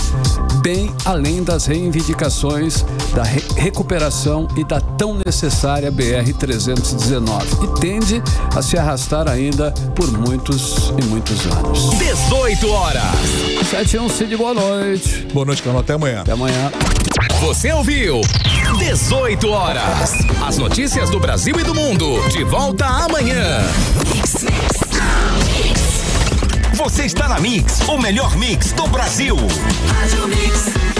bem além das reivindicações da recuperação e da tão necessária BR-319 e tende a se arrastar ainda por muitos e muitos anos.
18 horas.
7-1, Cid, boa noite.
Boa noite, Carlão. Até amanhã.
Até amanhã.
Você ouviu 18 horas. As notícias do Brasil e do mundo. De volta amanhã. Você está na Mix, o melhor mix do Brasil. Rádio Mix.